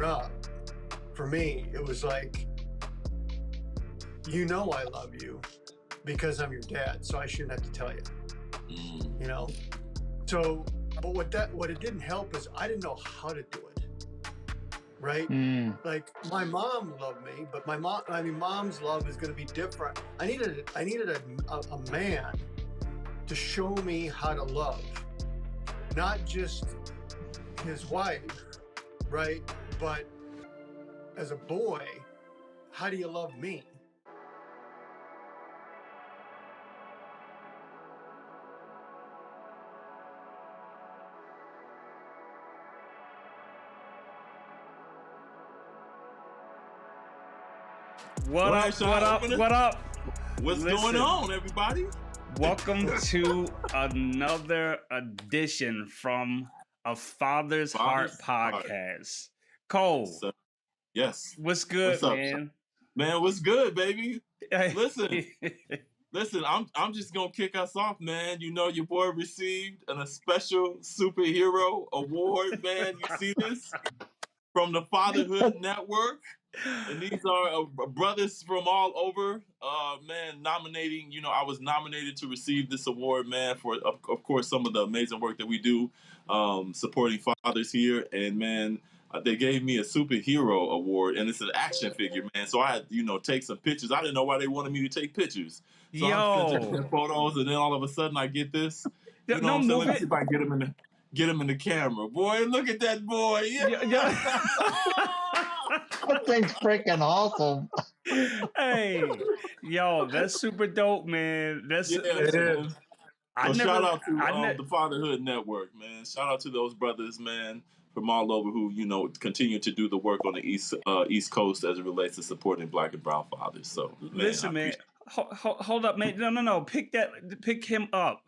up, for me, it was like, I love you because I'm your dad, so I shouldn't have to tell you. You know? So, but what it didn't help is I didn't know how to do it. Right? Like my mom loved me, but mom's love is going to be different. I needed a man to show me how to love, not just his wife, right? But as a boy, how do you love me? What up? What's going on, everybody? Welcome to another edition from a Father's Heart podcast. Cole. So, yes. What's good, what's up, man? Man, what's good, baby? Listen, I'm just gonna kick us off, man. You know, your boy received a special superhero award, man. You see this? From the Fatherhood Network. And these are brothers from all over, man, nominating. You know, I was nominated to receive this award, man, for, of course, some of the amazing work that we do supporting fathers here. And, man, they gave me a superhero award, and it's an action figure, man. So I had, take some pictures. I didn't know why they wanted me to take pictures. So I'm taking photos, and then all of a sudden I get this. You know what I'm saying? Let me see if I can get him in the camera. Boy, look at that boy. Yeah. That thing's freaking awesome. Hey, that's super dope, man. It is. So shout out to the Fatherhood Network, man. Shout out to those brothers, man, from all over who, continue to do the work on the East Coast as it relates to supporting Black and brown fathers. So, man, listen, man, hold up, man. No. Pick him up.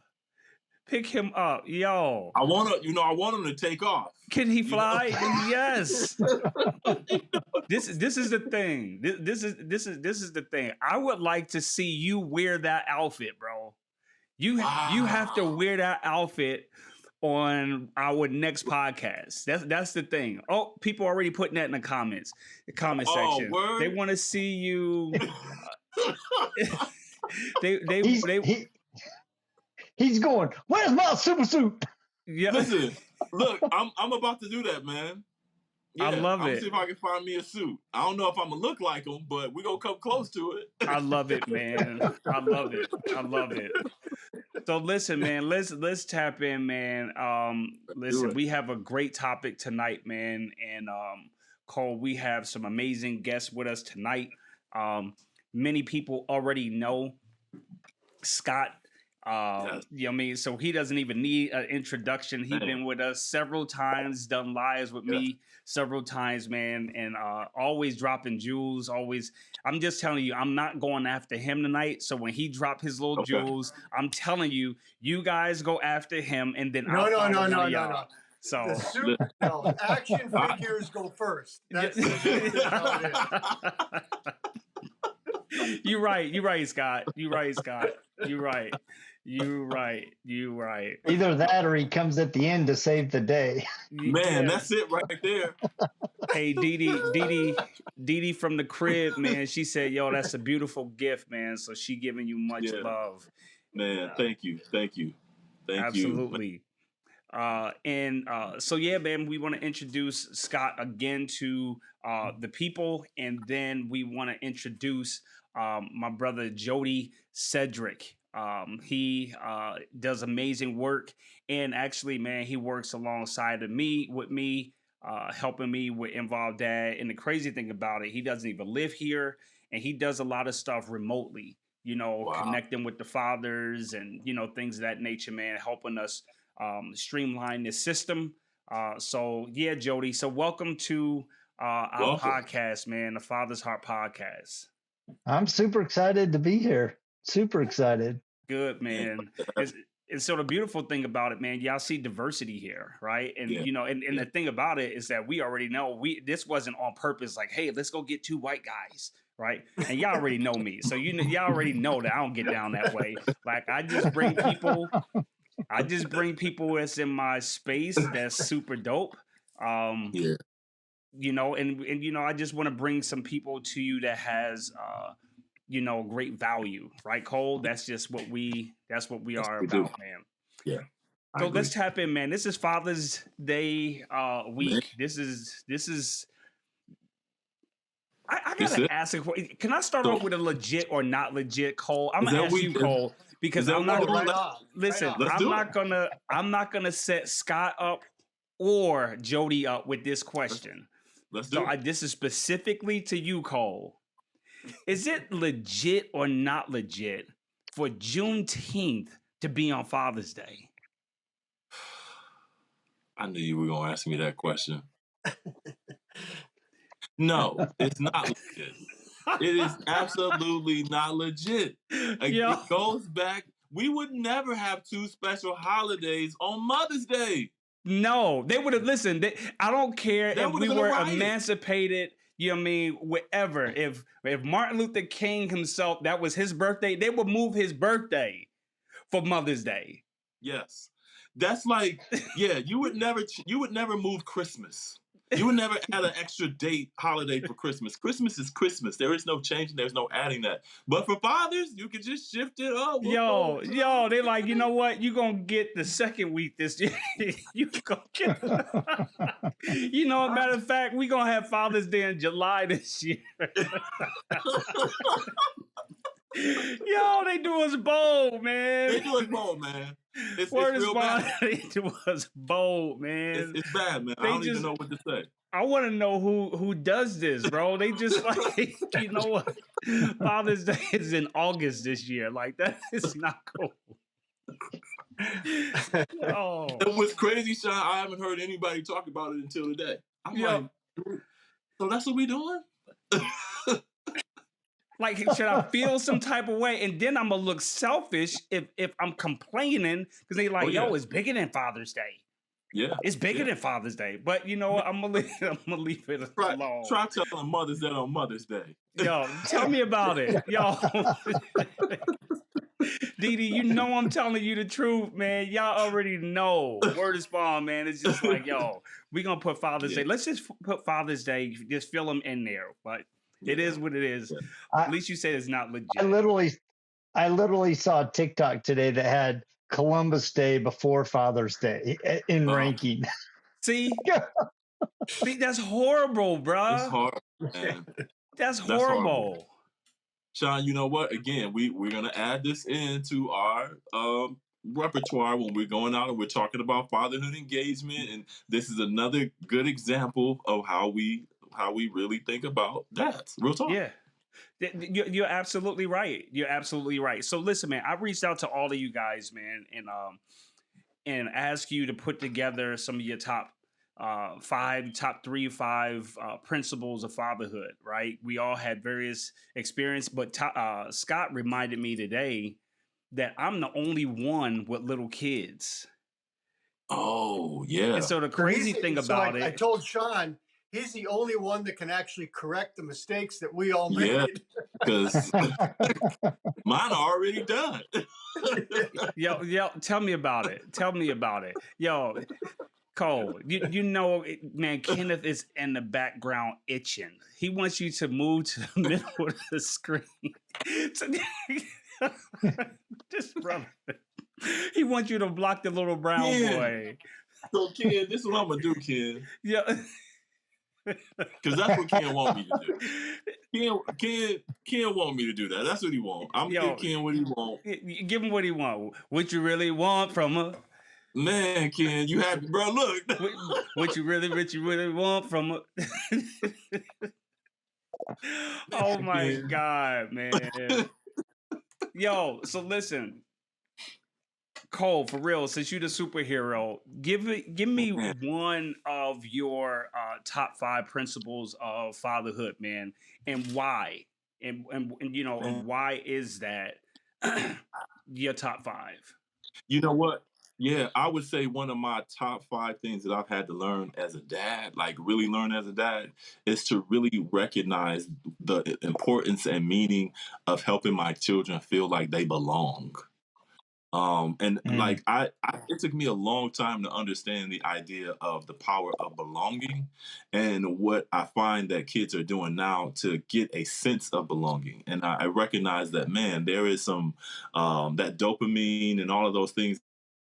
Pick him up, yo. I want him to take off. Can he fly? Yes. This is the thing. This is the thing. I would like to see you wear that outfit, bro. You have to wear that outfit on our next podcast. That's the thing. Oh, people are already putting that in the comment section. Word? They want to see you. He's going, where's my super suit? Yeah. Listen, look, I'm about to do that, man. Yeah, I love it. I'm gonna see if I can find me a suit. I don't know if I'm gonna look like him, but we're gonna come close to it. I love it, man. I love it. So listen, man, let's tap in, man. Listen, we have a great topic tonight, man. And Cole, we have some amazing guests with us tonight. Many people already know Scott. You know what I mean? So he doesn't even need an introduction. He's been with us several times, done lives with me several times, man, and always dropping jewels. Always, I'm just telling you, I'm not going after him tonight. So when he dropped his little jewels, I'm telling you, you guys go after him, and then No. So action figures go first. That's how it is. You're right, Scott. You're right. Either that or he comes at the end to save the day. Man, that's it right there. Hey, Dee from the crib, man. She said, "Yo, that's a beautiful gift, man." So she giving you much love. Man, thank you. Absolutely. So yeah, man, we want to introduce Scott again to the people, and then we want to introduce my brother Jody Sedrick. He does amazing work, and actually, man, he works alongside of me, helping me with Involved Dad. And the crazy thing about it, he doesn't even live here, and he does a lot of stuff remotely, connecting with the fathers and, things of that nature, man, helping us streamline this system. So yeah, Jody, so welcome to our podcast, man, the Father's Heart podcast. I'm super excited to be here. Super excited. Good, man. And so the beautiful thing about it, man, y'all see diversity here, right? And and the thing about it is that we already know this wasn't on purpose. Like, hey, let's go get two white guys, right? And y'all already know me, so y'all already know that I don't get down that way. Like, I just bring people that's in my space that's super dope. I just want to bring some people to you that has great value, right, Cole? That's just what we are we about, do. man. Yeah. So let's tap in, man. This is Father's Day week. Man. This is I gotta ask a question. Can I start off with a legit or not legit, Cole? I'm gonna ask you, Cole, because I'm not listen. I'm not gonna set Scott up or Jody up with this question. Let's do it. This is specifically to you, Cole. Is it legit or not legit for Juneteenth to be on Father's Day? I knew you were gonna ask me that question. No, it's not legit. It is absolutely not legit. It goes back. We would never have two special holidays on Mother's Day. No, they would have listened. I don't care if we were emancipated. You know what I mean? Whatever. If Martin Luther King himself, that was his birthday, they would move his birthday for Mother's Day. Yes, that's like, yeah. You would never move Christmas. You would never add an extra holiday for Christmas. Christmas is Christmas. There is no changing. There's no adding that. But for fathers, you can just shift it up. Yo, they like, you know what? You gonna get the second week this year. You gonna get. Matter of fact, we gonna have Father's Day in July this year. Yo, they do us bold, man. They do us bold, man. It's real bad. They do us bold, man. It's bad, man. I don't even know what to say. I want to know who does this, bro. They just like, you know what? Father's Day is in August this year. Like, that is not cool. Oh. It was crazy, Shon. I haven't heard anybody talk about it until today. I'm like, so that's what we doing? Like, should I feel some type of way? And then I'm going to look selfish if I'm complaining because they like, yo, it's bigger than Father's Day. Yeah. It's bigger than Father's Day. But you know what? I'm going to leave it alone. Try telling mothers that on Mother's Day. Yo, tell me about it. Yo. Didi, you know I'm telling you the truth, man. Y'all already know. Word is bond, man. It's just like, yo, we're going to put Father's Day. Let's just put Father's Day. Just fill them in there. But it is what it is. At least you say it's not legit. I literally saw a TikTok today that had Columbus Day before Father's Day in ranking. See? See, that's horrible, bro. It's horrible, man. That's horrible. Shon, you know what? Again, we're going to add this into our repertoire when we're going out and we're talking about fatherhood engagement. And this is another good example of how we really think about that. Real talk. Yeah. You're absolutely right. You're absolutely right. So listen, man, I reached out to all of you guys, man, and asked you to put together some of your top 5 principles of fatherhood, right? We all had various experience, but Scott reminded me today that I'm the only one with little kids. Oh, yeah. And so the crazy thing about it, I told Shon, he's the only one that can actually correct the mistakes that we all made. Yeah, because mine are already done. Yo, tell me about it. Tell me about it. Yo, Cole, you know, man, Kenneth is in the background itching. He wants you to move to the middle of the screen. This brother, he wants you to block the little brown boy. So, Ken, this is what I'm going to do, Ken. Yeah. Because that's what Ken want me to do. Ken want me to do that. That's what he want. I'm gonna give Ken what he want. Give him what he want. What you really want from her? Man, Ken, you happy, bro? Look. What you really want from her? Oh my God, man. Yo, so listen. Cole, for real, since you're the superhero, give me one of your top 5 principles of fatherhood, man, and why, and you know, and why is that your top 5? You know what? Yeah, I would say one of my top 5 things that I've had to learn as a dad, like really learn as a dad, is to really recognize the importance and meaning of helping my children feel like they belong. And like it took me a long time to understand the idea of the power of belonging, and what I find that kids are doing now to get a sense of belonging. And I recognize that, man, there is some that dopamine and all of those things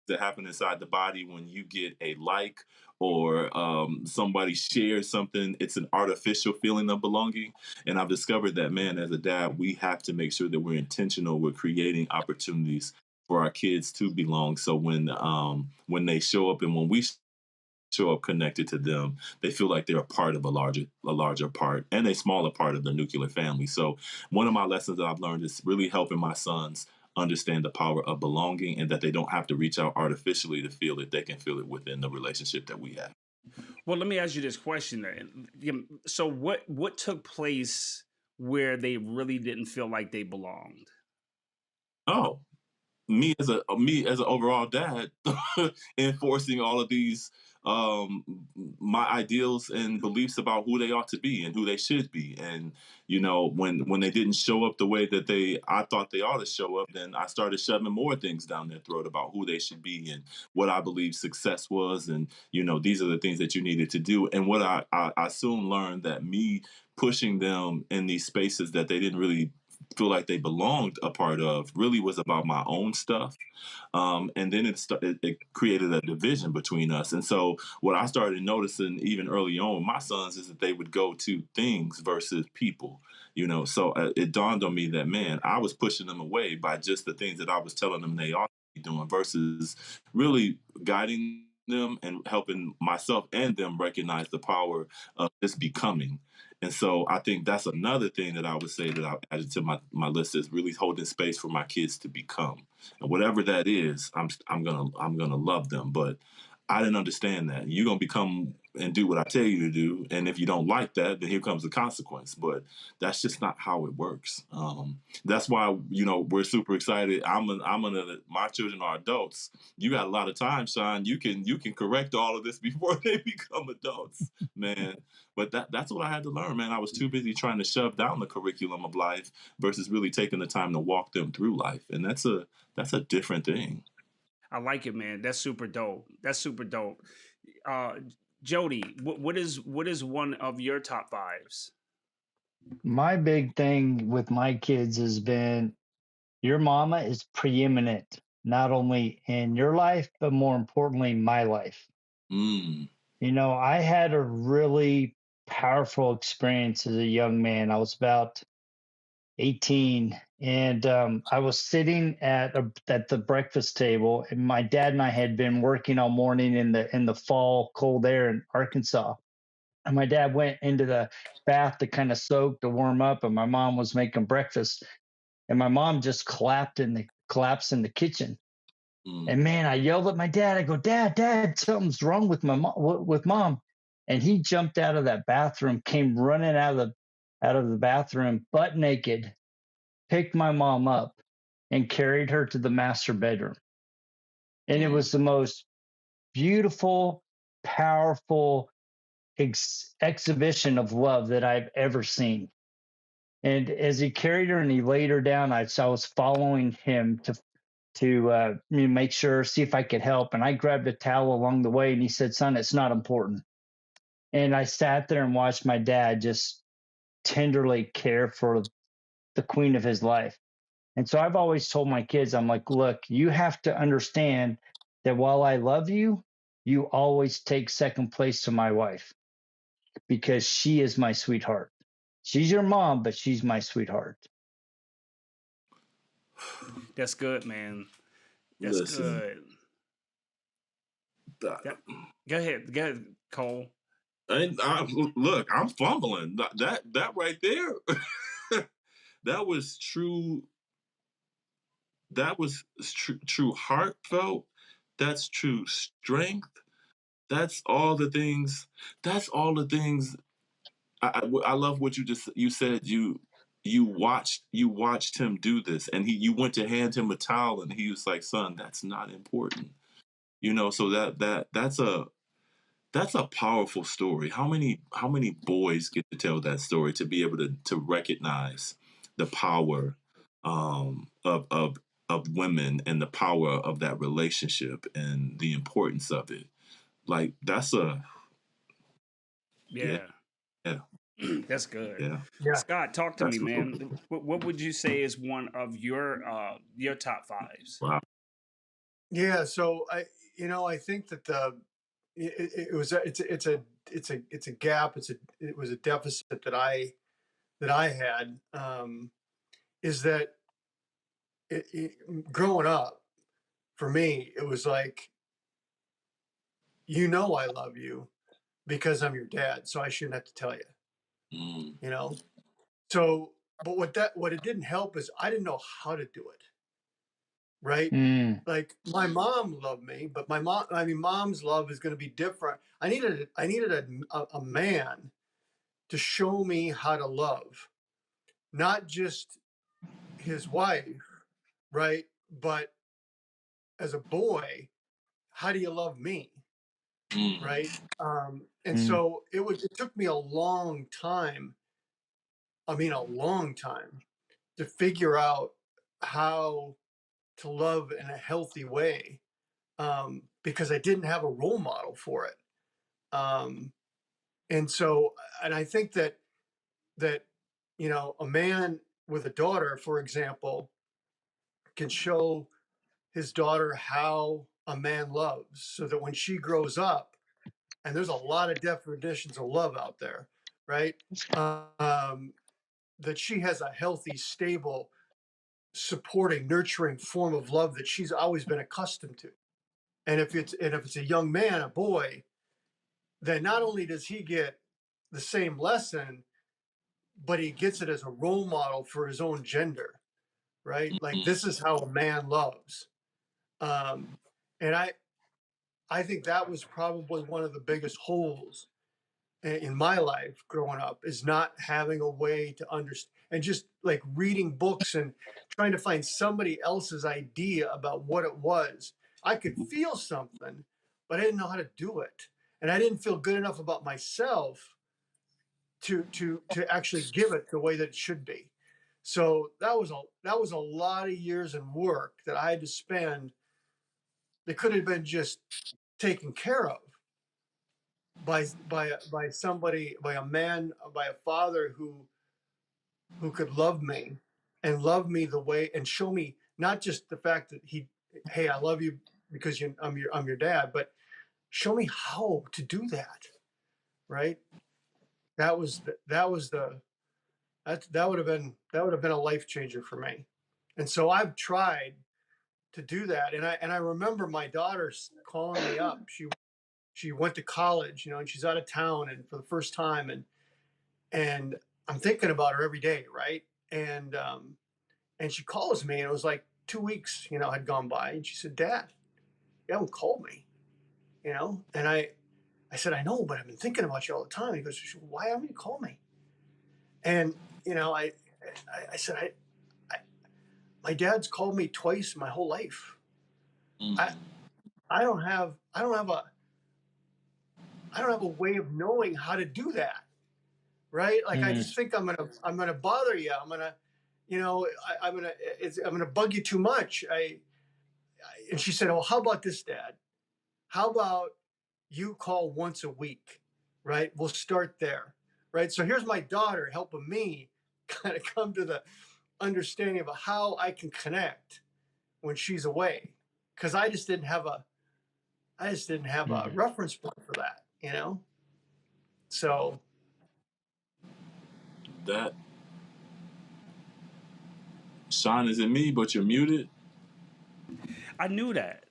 that happen inside the body when you get a like, or somebody shares something. It's an artificial feeling of belonging. And I've discovered that, man, as a dad, we have to make sure that we're intentional with creating opportunities for our kids to belong. So when they show up, and when we show up connected to them, they feel like they're a part of a larger part and a smaller part of the nuclear family. So one of my lessons that I've learned is really helping my sons understand the power of belonging, and that they don't have to reach out artificially to feel it. They can feel it within the relationship that we have. Well, let me ask you this question then. So what took place where they really didn't feel like they belonged? Oh, me as an overall dad, enforcing all of these um my ideals and beliefs about who they ought to be and who they should be. And when they didn't show up the way that I thought they ought to show up, then I started shoving more things down their throat about who they should be and what I believe success was. And these are the things that you needed to do. And what I soon learned, that me pushing them in these spaces that they didn't really feel like they belonged a part of, really was about my own stuff. And then it created a division between us. And so what I started noticing even early on with my sons is that they would go to things versus people. So it dawned on me that, man, I was pushing them away by just the things that I was telling them they ought to be doing, versus really guiding them and helping myself and them recognize the power of just becoming. And so I think that's another thing that I would say that I added to my list, is really holding space for my kids to become. And whatever that is, I'm gonna love them. But I didn't understand that. You're gonna become and do what I tell you to do, and if you don't like that, then here comes the consequence. But that's just not how it works. That's why we're super excited. My children are adults. You got a lot of time, Shon. You can correct all of this before they become adults, man. But that's what I had to learn, man. I was too busy trying to shove down the curriculum of life versus really taking the time to walk them through life, and that's a different thing. I like it, man. That's super dope. That's super dope. Uh, Jody, what is one of your top fives? My big thing with my kids has been, your mama is preeminent, not only in your life, but more importantly, my life. Mm. I had a really powerful experience as a young man. I was about 18, and I was sitting at the breakfast table, and my dad and I had been working all morning in the fall cold air in Arkansas. And my dad went into the bath to kind of soak, to warm up, and my mom was making breakfast, and my mom just collapsed in the kitchen. Mm. And man, I yelled at my dad. I go, Dad, something's wrong with with mom. And he jumped out of that bathroom, came running out of the bathroom, butt naked, picked my mom up, and carried her to the master bedroom. And it Mm. was the most beautiful, powerful exhibition of love that I've ever seen. And as he carried her and he laid her down, I was following him to make sure, see if I could help. And I grabbed a towel along the way, and he said, "Son, it's not important." And I sat there and watched my dad just tenderly care for the queen of his life. And so I've always told my kids, I'm like, look, you have to understand that while I love you, you always take second place to my wife, because she is my sweetheart. She's your mom, but she's my sweetheart. That's good, man. That's Listen, good. that, That, go ahead, Cole. look, I'm fumbling. That right there, that was true. That was true heartfelt. That's true strength. That's all the things. That's all the things. I love what you said. You watched him do this, and you went to hand him a towel, and he was like, "Son, that's not important." So that's a powerful story. How many boys get to tell that story, to be able to recognize the power of of women and the power of that relationship and the importance of it. Like that's a Yeah. yeah. That's good. Yeah. Yeah. Scott, talk to me, That's man. What would you say is one of your top fives? wow. Yeah. So I think that it's a gap. It was a deficit that I had, is that growing up for me, it was like, I love you because I'm your dad. So I shouldn't have to tell you, Mm. you know? So, but what it didn't help is I didn't know how to do it. Right. Mm. Like my mom loved me, but mom's love is going to be different. I needed a man to show me how to love, not just his wife, right? But as a boy, how do you love me, Mm. right? And Mm. so it took me a long time. I mean, a long time to figure out how to love in a healthy way, because I didn't have a role model for it. Um, and so, and I think that a man with a daughter, for example, can show his daughter how a man loves, so that when she grows up, and there's a lot of definitions of love out there, right? Um, that she has a healthy, stable, supporting, nurturing form of love that she's always been accustomed to. And if it's a young man, a boy, then not only does he get the same lesson, but he gets it as a role model for his own gender, right? Like, Mm. this is how a man loves. Um, and I think that was probably one of the biggest holes in my life growing up, is not having a way to understand, and just like reading books and trying to find somebody else's idea about what it was. I could feel something, but I didn't know how to do it. And I didn't feel good enough about myself to actually give it the way that it should be. So that was a lot of years and work that I had to spend, that could have been just taken care of by somebody, by a man, by a father who could love me, and love me the way, and show me not just the fact that hey, I love you because I'm your dad, but show me how to do that. Right. That would have been a life changer for me. And so I've tried to do that. And I remember my daughter calling me up. She went to college, and she's out of town, and for the first time, and I'm thinking about her every day, right? And she calls me, and it was like 2 weeks, had gone by, and she said, "Dad, you haven't called me," And I said, "I know, but I've been thinking about you all the time." He goes, "Why haven't you called me?" And I said, I my dad's called me twice my whole life. I Mm. I don't have a way of knowing how to do that, right? Like, I Mm. just think I'm gonna bother you. I'm gonna bug you too much. And she said, "Oh, how about this, Dad? How about you call once a week, right? We'll start there, right?" So here's my daughter helping me kind of come to the understanding of how I can connect when she's away, because I just didn't have a Mm. reference point for that. So That Shine is in me, but you're muted. I knew that.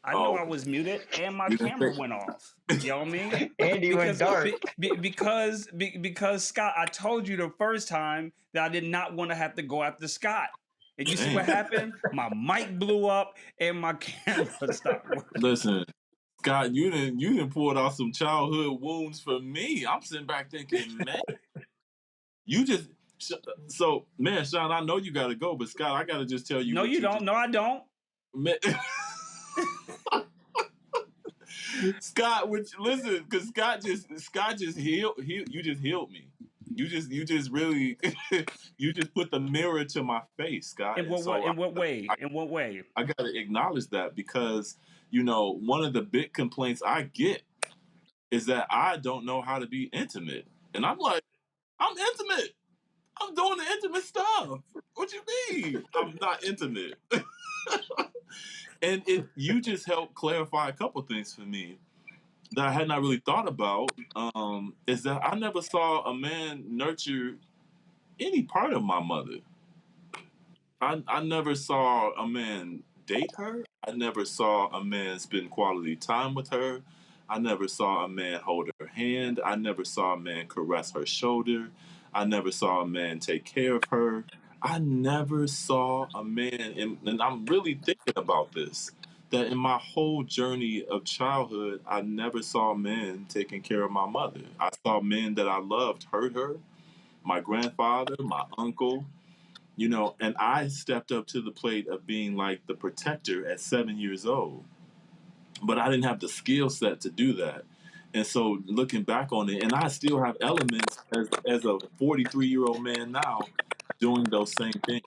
I knew Oh, I was muted, and my you didn't camera think. went off. You know what I mean? Andy went Because dark. because Scott, I told you the first time that I did not want to have to go after Scott, and you see what Damn. happened? My mic blew up, and my camera stopped working. Listen, Scott, you didn't pull out some childhood wounds for me. I'm sitting back thinking, man, you just so man, Sean, I know you gotta go, but Scott, I gotta just tell you No, what you you don't. just No, I don't. man. Scott, which listen, because Scott just healed you just healed me. You just really you just put the mirror to my face, Scott. In what way? In what way? In what way? I got to acknowledge that because one of the big complaints I get is that I don't know how to be intimate, and I'm like, I'm intimate. I'm doing the intimate stuff. What you mean? I'm not intimate. And you just helped clarify a couple things for me that I had not really thought about. Is that I never saw a man nurture any part of my mother. I never saw a man date her. I never saw a man spend quality time with her. I never saw a man hold her hand. I never saw a man caress her shoulder. I never saw a man take care of her. I never saw a man, and I'm really thinking about this, that in my whole journey of childhood, I never saw a man taking care of my mother. I saw men that I loved hurt her, my grandfather, my uncle, and I stepped up to the plate of being like the protector at 7 years old. But I didn't have the skill set to do that. And so looking back on it, and I still have elements as a 43-year-old man now doing those same things.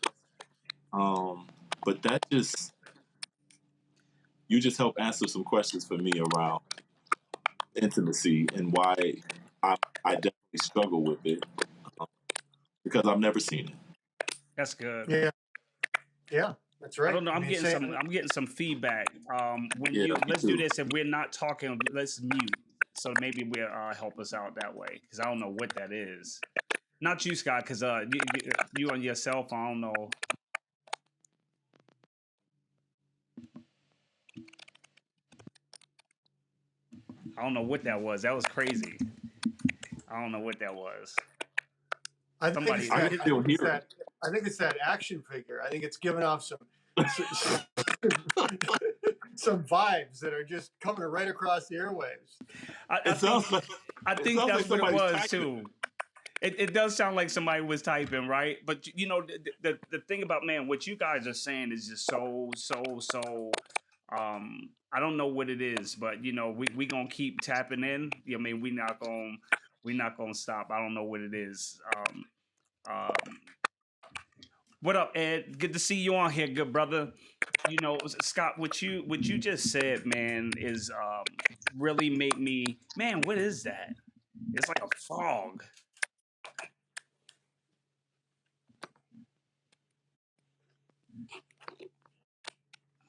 But you just help answer some questions for me around intimacy and why I definitely struggle with it because I've never seen it. That's good. Yeah, that's right. I don't know. I'm getting some feedback. Let's do this. If we're not talking, let's mute. So maybe we'll help us out that way because I don't know what that is. Not you, Scott, because you on your cell phone. I don't know. I don't know what that was. That was crazy. I don't know what that was. I think it's that action figure. I think it's giving off some vibes that are just coming right across the airwaves. I think that's what it was too. It does sound like somebody was typing, right? But the thing about, man, what you guys are saying is just so I don't know what it is, but we gonna keep tapping in. I mean, we not gonna stop. I don't know what it is. What up, Ed? Good to see you on here, good brother. Scott, what you just said, man, is really made me, man. What is that? It's like a fog.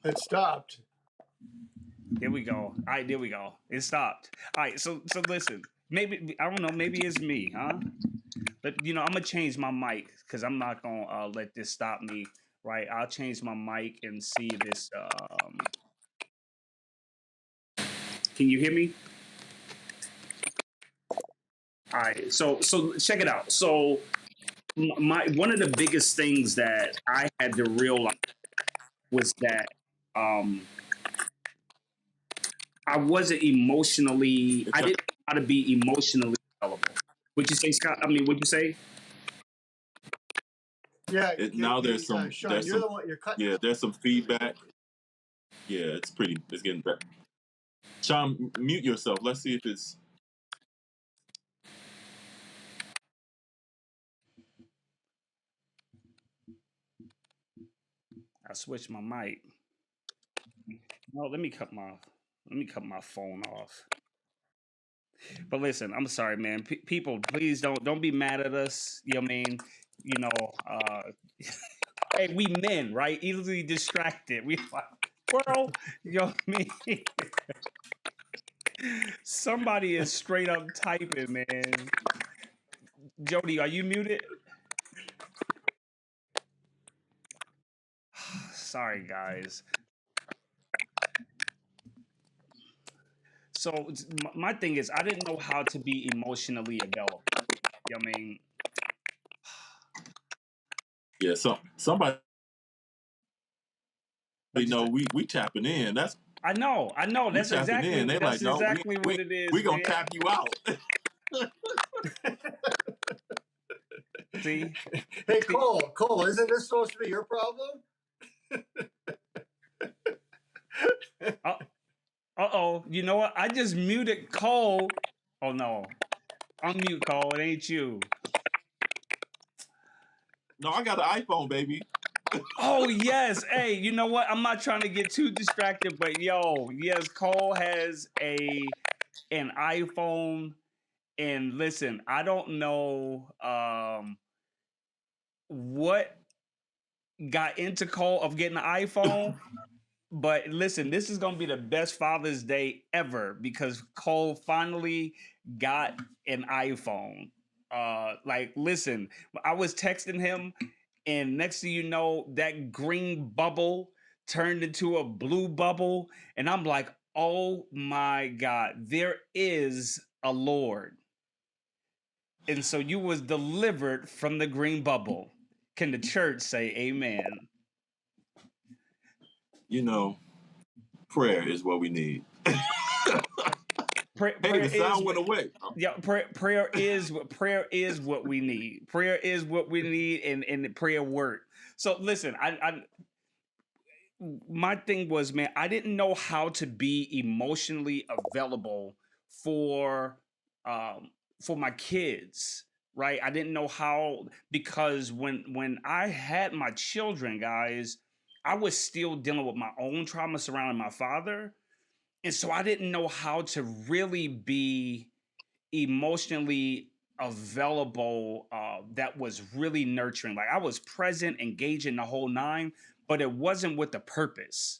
It stopped. There we go. All right, there we go. It stopped. All right, so listen. Maybe I don't know. Maybe it's me, huh? But I'm gonna change my mic because I'm not gonna let this stop me. Right? I'll change my mic and see this. Can you hear me? All right. So check it out. So one of the biggest things that I had to realize was that I wasn't emotionally. I didn't know how to be emotionally available. Would you say, Scott? I mean, would you say? Yeah. Now there's some. Shon, there's you're some. the one. You're cutting. Yeah, there's some feedback. Yeah, it's getting better. Shon, mute yourself. Let's see if it's. I switched my mic. No, let me cut my phone off. But listen, I'm sorry, man. People, please don't be mad at us. You know what I mean? Hey, we men, right? Easily distracted. We like, bro, you know what I mean? Somebody is straight up typing, man. Jody, are you muted? Sorry, guys. So my thing is, I didn't know how to be emotionally available. You know what I mean? Yeah, somebody. We tapping in. I know. That's exactly. They that's like, exactly what it is. We gonna tap you out. See? Hey, Cole, isn't this supposed to be your problem? Uh-oh. You know what? I just muted Cole. Oh, no. Unmute, Cole. It ain't you. No, I got an iPhone, baby. Oh yes, hey, you know what? I'm not trying to get too distracted, but yo, yes, Cole has an iPhone, and listen, I don't know what got into Cole of getting an iPhone. But listen, this is gonna be the best Father's Day ever because Cole finally got an iPhone. Like, listen, I was texting him, and next thing you know, that green bubble turned into a blue bubble, and I'm like, oh my God, there is a Lord, and so you was delivered from the green bubble. Can the church say Amen? You know, prayer is what we need. Prayer, Hey, prayer the is sound went away. yeah, prayer is what we need. Prayer is what we need, and prayer work. So listen, I my thing was, man, I didn't know how to be emotionally available for um for my kids, right? I didn't know how, because when I had my children, guys, I was still dealing with my own trauma surrounding my father, and so I didn't know how to really be emotionally available, that was really nurturing. Like, I was present, engaging the whole nine, but it wasn't with a purpose.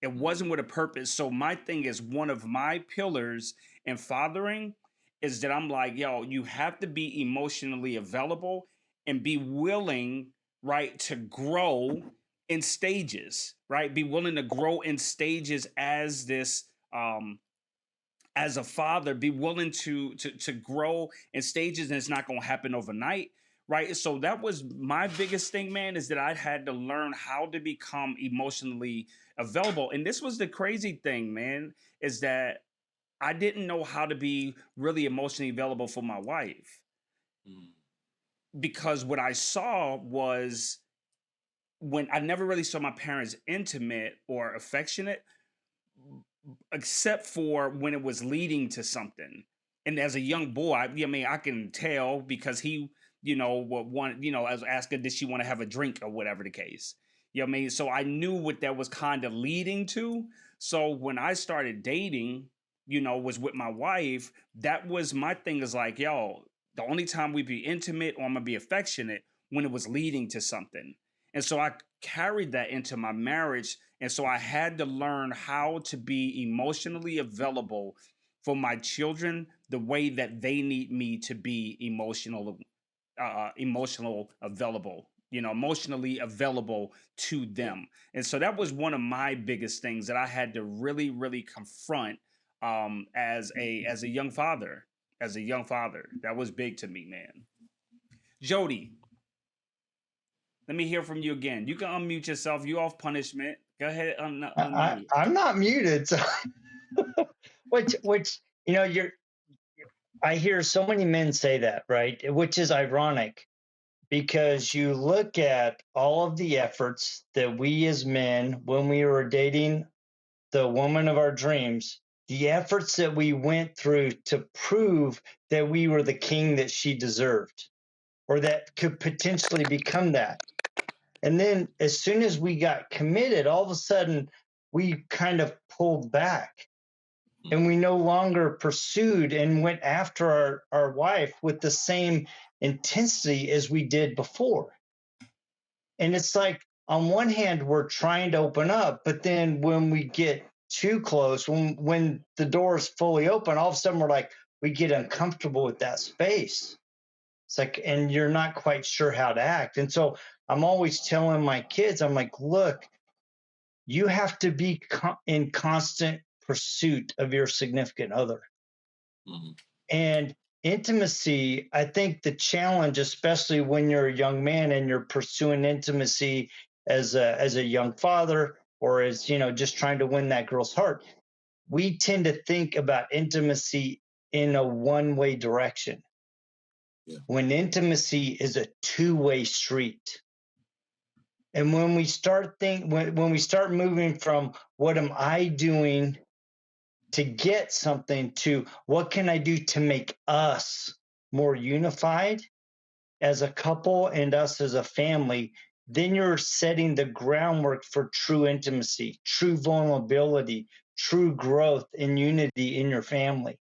It wasn't with a purpose. So my thing is, one of my pillars in fathering is that I'm like, yo, you have to be emotionally available and be willing, right, to grow in stages, right? Be willing to grow in stages as this as a father, be willing to grow in stages, and it's not going to happen overnight, right? So that was my biggest thing, man, is that I had to learn how to become emotionally available. And this was the crazy thing, man, is that I didn't know how to be really emotionally available for my wife, Mm. because what I saw was, when I never really saw my parents intimate or affectionate, except for when it was leading to something. And as a young boy, I mean, I can tell because he, what one, I was asking, did she want to have a drink or whatever the case? You know what I mean? So I knew what that was kind of leading to. So when I started dating, was with my wife, that was my thing, is like, yo, the only time we'd be intimate or I'm gonna be affectionate when it was leading to something. And so I carried that into my marriage. And so I had to learn how to be emotionally available for my children the way that they need me to be emotional available, emotionally available to them. And so that was one of my biggest things that I had to really, really confront, as a young father. As a young father, that was big to me, man. Jody, let me hear from you again. You can unmute yourself. You off punishment. Go ahead, unmute. I'm not muted. So which you're I hear so many men say that, right? Which is ironic because you look at all of the efforts that we as men, when we were dating the woman of our dreams, the efforts that we went through to prove that we were the king that she deserved or that could potentially become that. And then as soon as we got committed, all of a sudden we kind of pulled back and we no longer pursued and went after our wife with the same intensity as we did before. And it's like, on one hand, we're trying to open up, but then when we get too close, when the door is fully open, all of a sudden we're like, we get uncomfortable with that space. It's like, and you're not quite sure how to act. And so I'm always telling my kids, I'm like, look, you have to be in constant pursuit of your significant other. Mm-hmm. And intimacy, I think the challenge, especially when you're a young man and you're pursuing intimacy as a young father, or as, just trying to win that girl's heart, we tend to think about intimacy in a one-way direction. Yeah. When intimacy is a two-way street. And when we start when we start moving from what am I doing to get something to what can I do to make us more unified, as a couple and us as a family, then you're setting the groundwork for true intimacy, true vulnerability, true growth and unity in your family.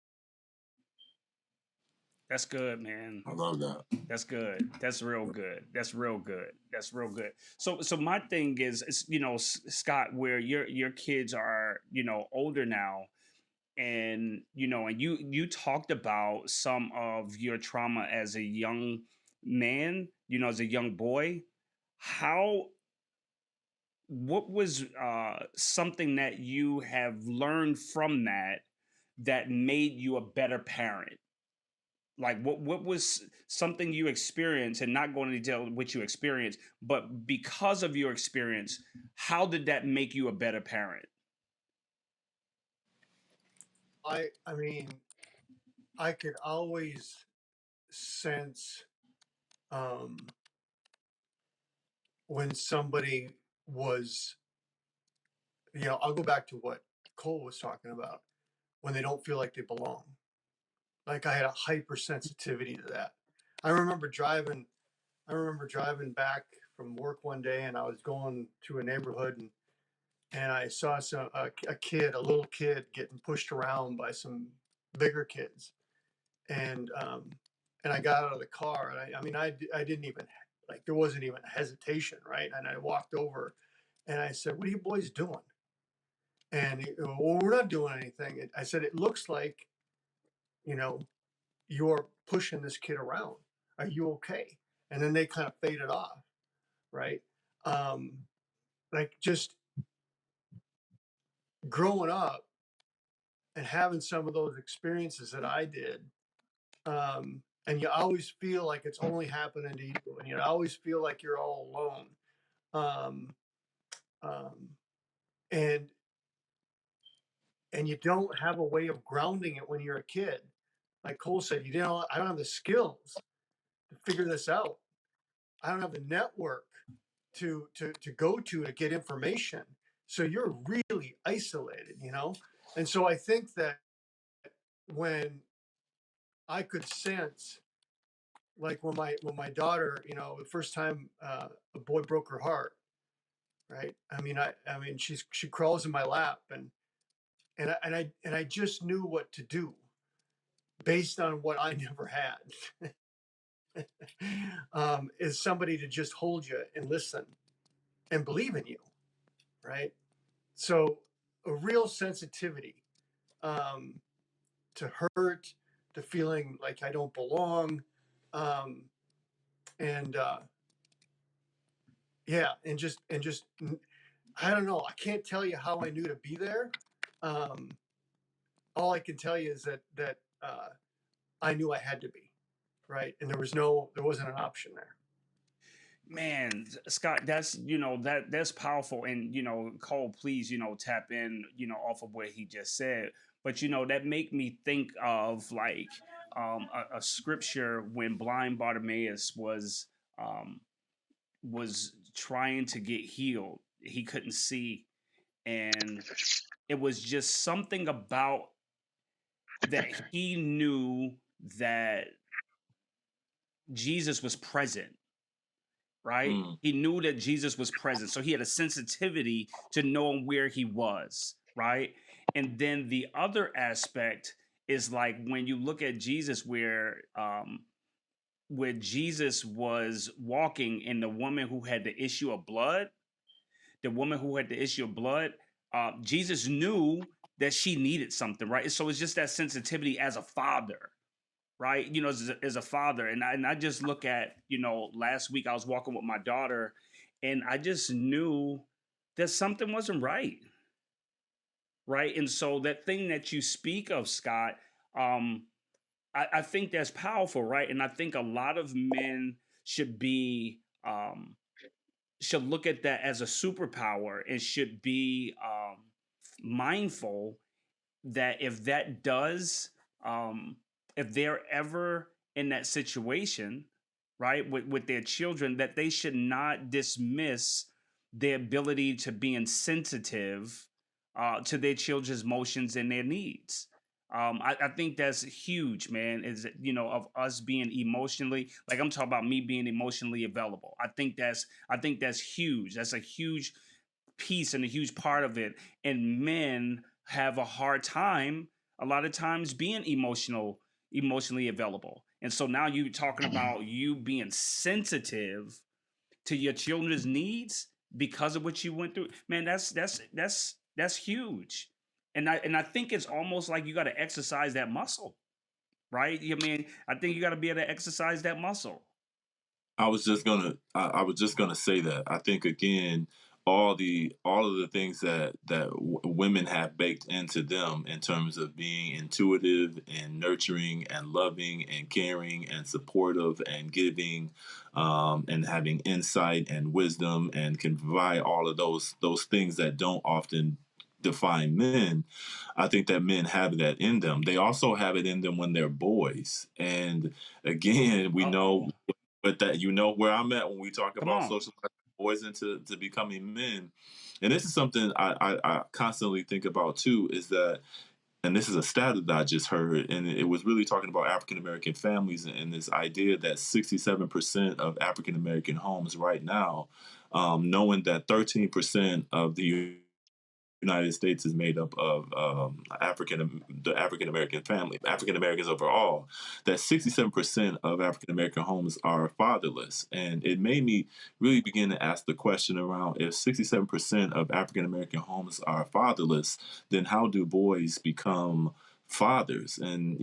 That's good, man. I love that. That's good. That's real good. That's real good. That's real good. So my thing is, you know, Scott, where your kids are, you know, older now, and you know, and you talked about some of your trauma as a young man, you know, as a young boy. How what was something that you have learned from that that made you a better parent? Like what was something you experienced, and not going to detail what you experienced, but because of your experience, how did that make you a better parent? I mean, I could always sense um, when somebody was, you know, I'll go back to what Cole was talking about, when they don't feel like they belong. Like I had a hypersensitivity to that. I remember driving. I remember driving back from work one day, and I was going to a neighborhood, and I saw a kid, a little kid, getting pushed around by some bigger kids, and and I got out of the car, and I mean, I didn't even, like, there wasn't even a hesitation, right? And I walked over, and I said, "What are you boys doing?" And well, we're not doing anything. I said, "It looks like, you know, you're pushing this kid around. Are you okay?" And then they kind of faded off, right? Um, like just growing up and having some of those experiences that I did, and you always feel like it's only happening to you, and you always feel like you're all alone, um, um, and and you don't have a way of grounding it when you're a kid. Like Cole said, you know, I don't have the skills to figure this out. I don't have the network to go to get information. So you're really isolated, you know. And so I think that when I could sense, like when my daughter, you know, the first time a boy broke her heart, right? I mean she crawls in my lap, and I just knew what to do based on what I never had. Is somebody to just hold you and listen and believe in you, right? So a real sensitivity um, to hurt, to feeling like I don't belong, um, and yeah, and just I don't know. I can't tell you how I knew to be there. Um, all I can tell you is that I knew I had to be, right, and there wasn't an option there. Man, Scott, that's, you know, that's powerful. And you know, Cole, please, you know, tap in, you know, off of what he just said. But you know, that make me think of like a scripture when blind Bartimaeus um, was trying to get healed. He couldn't see, and it was just something about that he knew that Jesus was present, right? Mm. He knew that Jesus was present. So he had a sensitivity to knowing where he was, right? And then the other aspect is like when you look at Jesus where Jesus was walking, and the woman who had the issue of blood, the woman who had the issue of blood, Jesus knew that she needed something, right? So it's just that sensitivity as a father, right? You know, as a father. And I just look at, you know, last week I was walking with my daughter, and I just knew that something wasn't right. Right. And so that thing that you speak of, Scott, um, I think that's powerful, right? And I think a lot of men should be should look at that as a superpower, and should be mindful that if that does, um, if they're ever in that situation, right, with their children, that they should not dismiss their ability to be insensitive to their children's emotions and their needs. I think that's huge, man. Is of us being emotionally, like I'm talking about me being emotionally available. I think that's huge. That's a huge piece and a huge part of it. And men have a hard time a lot of times being emotionally available. And so now you're talking about you being sensitive to your children's needs because of what you went through. Man, that's huge. And I think it's almost like you got to exercise that muscle, right? I mean, I think you got to be able to exercise that muscle. I was just gonna say that. I think again, all of the things that women have baked into them in terms of being intuitive and nurturing and loving and caring and supportive and giving, and having insight and wisdom and can provide all of those things that don't often define men. I think that men have that in them. They also have it in them when they're boys. And again, we know, Uh-oh. but that where I'm at when we talk Come about on. socializing boys into to becoming men. And this is something I constantly think about too, is that, and this is a stat that I just heard, and it was really talking about African American families and this idea that 67% of African American homes right now, knowing that 13% of the United States is made up of the African American family, African Americans overall, that 67% of African American homes are fatherless. And it made me really begin to ask the question around, if 67% of African American homes are fatherless, then how do boys become fathers? And,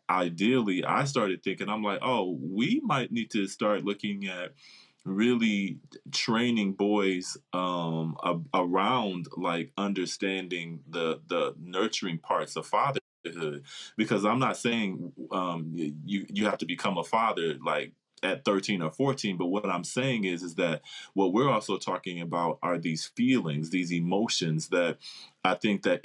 ideally, I started thinking, I'm like, oh, we might need to start looking at really training boys around like understanding the nurturing parts of fatherhood, because I'm not saying you have to become a father like at 13 or 14, but what I'm saying is that what we're also talking about are these feelings, these emotions that I think that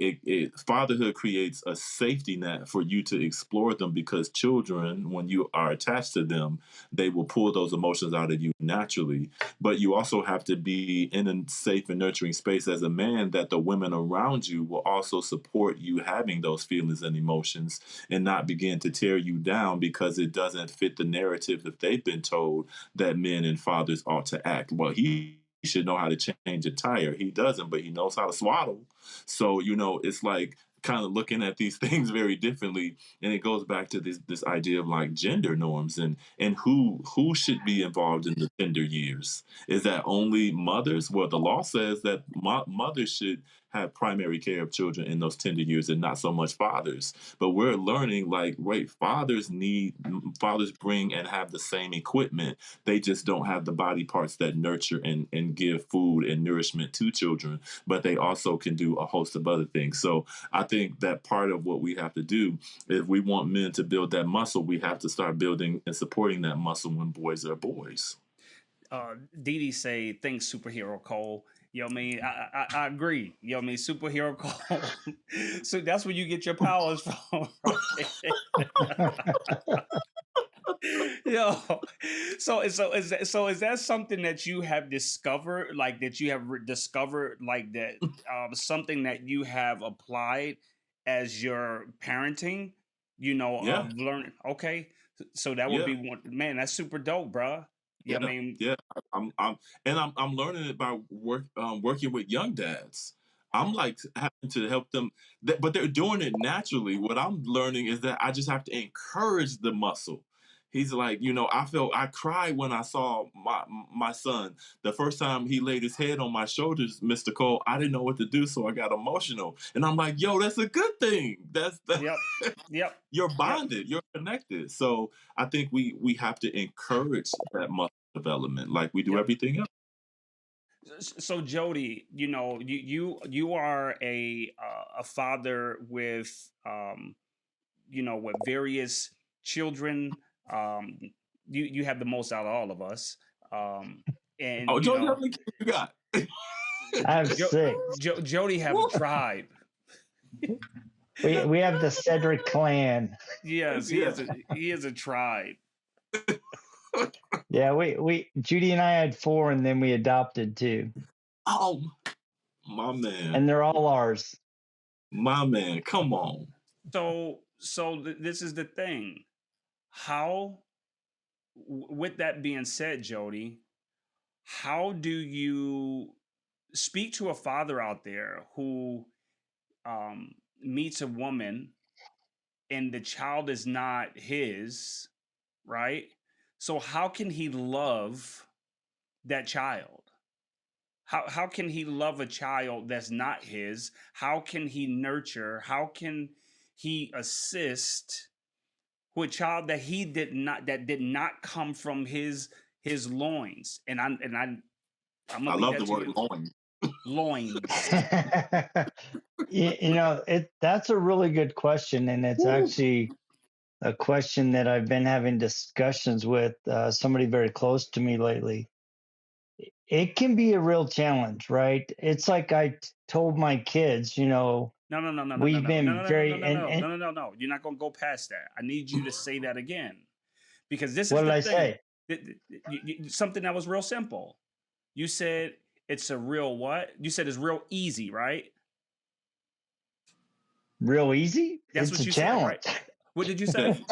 fatherhood creates a safety net for you to explore them, because children, when you are attached to them, they will pull those emotions out of you naturally. But you also have to be in a safe and nurturing space as a man, that the women around you will also support you having those feelings and emotions, and not begin to tear you down because it doesn't fit the narrative that they've been told that men and fathers ought to act. Well, he should know how to change a tire. He doesn't, but he knows how to swaddle. So, it's like kind of looking at these things very differently, and it goes back to this idea of like gender norms and who should be involved in the tender years. Is that only mothers? Well, the law says that mothers should have primary care of children in those tender years, and not so much fathers. But we're learning like, wait, fathers bring and have the same equipment. They just don't have the body parts that nurture and give food and nourishment to children, but they also can do a host of other things. So I think that part of what we have to do, if we want men to build that muscle, we have to start building and supporting that muscle when boys are boys. Dee say, thanks, superhero Cole. You know what I mean? I agree. You know what I mean? Superhero Cole. So that's where you get your powers from, right? Yo, is that something that you have discovered, like that you have discovered, like that something that you have applied as your parenting, Yeah, of learning? Okay, so that would yeah. be one. Man, that's super dope, bruh. Yeah, I Yeah, mean, yeah. I'm learning it by working with young dads. I'm like having to help them, but they're doing it naturally. What I'm learning is that I just have to encourage the muscle. He's like, I cried when I saw my son the first time he laid his head on my shoulders, Mr. Cole. I didn't know what to do, so I got emotional. And I'm like, yo, that's a good thing. That's yep, yep, you're yep. bonded, you're connected. So I think we have to encourage that muscle development like we do Yep. everything else. So Jody, you are a father with with various children. Um, you have the most out of all of us. And Oh, Jody, how many kids you got? I have six. Jody have a tribe. We have the Sedrick clan. Yes, Yeah. he is a tribe. Yeah, we Judy and I had four, and then we adopted two, Oh, my man. and they're all ours. My man. Come on. So this is the thing. How, with that being said, Jody, how do you speak to a father out there who meets a woman and the child is not his, right? So how can he love that child? How can he love a child that's not his? How can he nurture? How can he assist with a child that did not come from his loins? I'm I gonna leave love that the to word you. loin. Loins. That's a really good question, and it's Woo. actually a question that I've been having discussions with somebody very close to me lately. It can be a real challenge, right? It's like I told my kids, No. we've been very, and No. You're not gonna go past that. I need you to say that again. Because this what is did the I thing. say? Something that was real simple. You said it's a real what? You said it's real easy, right? Real easy? That's It's what a you said, right? challenge. What did you That's say?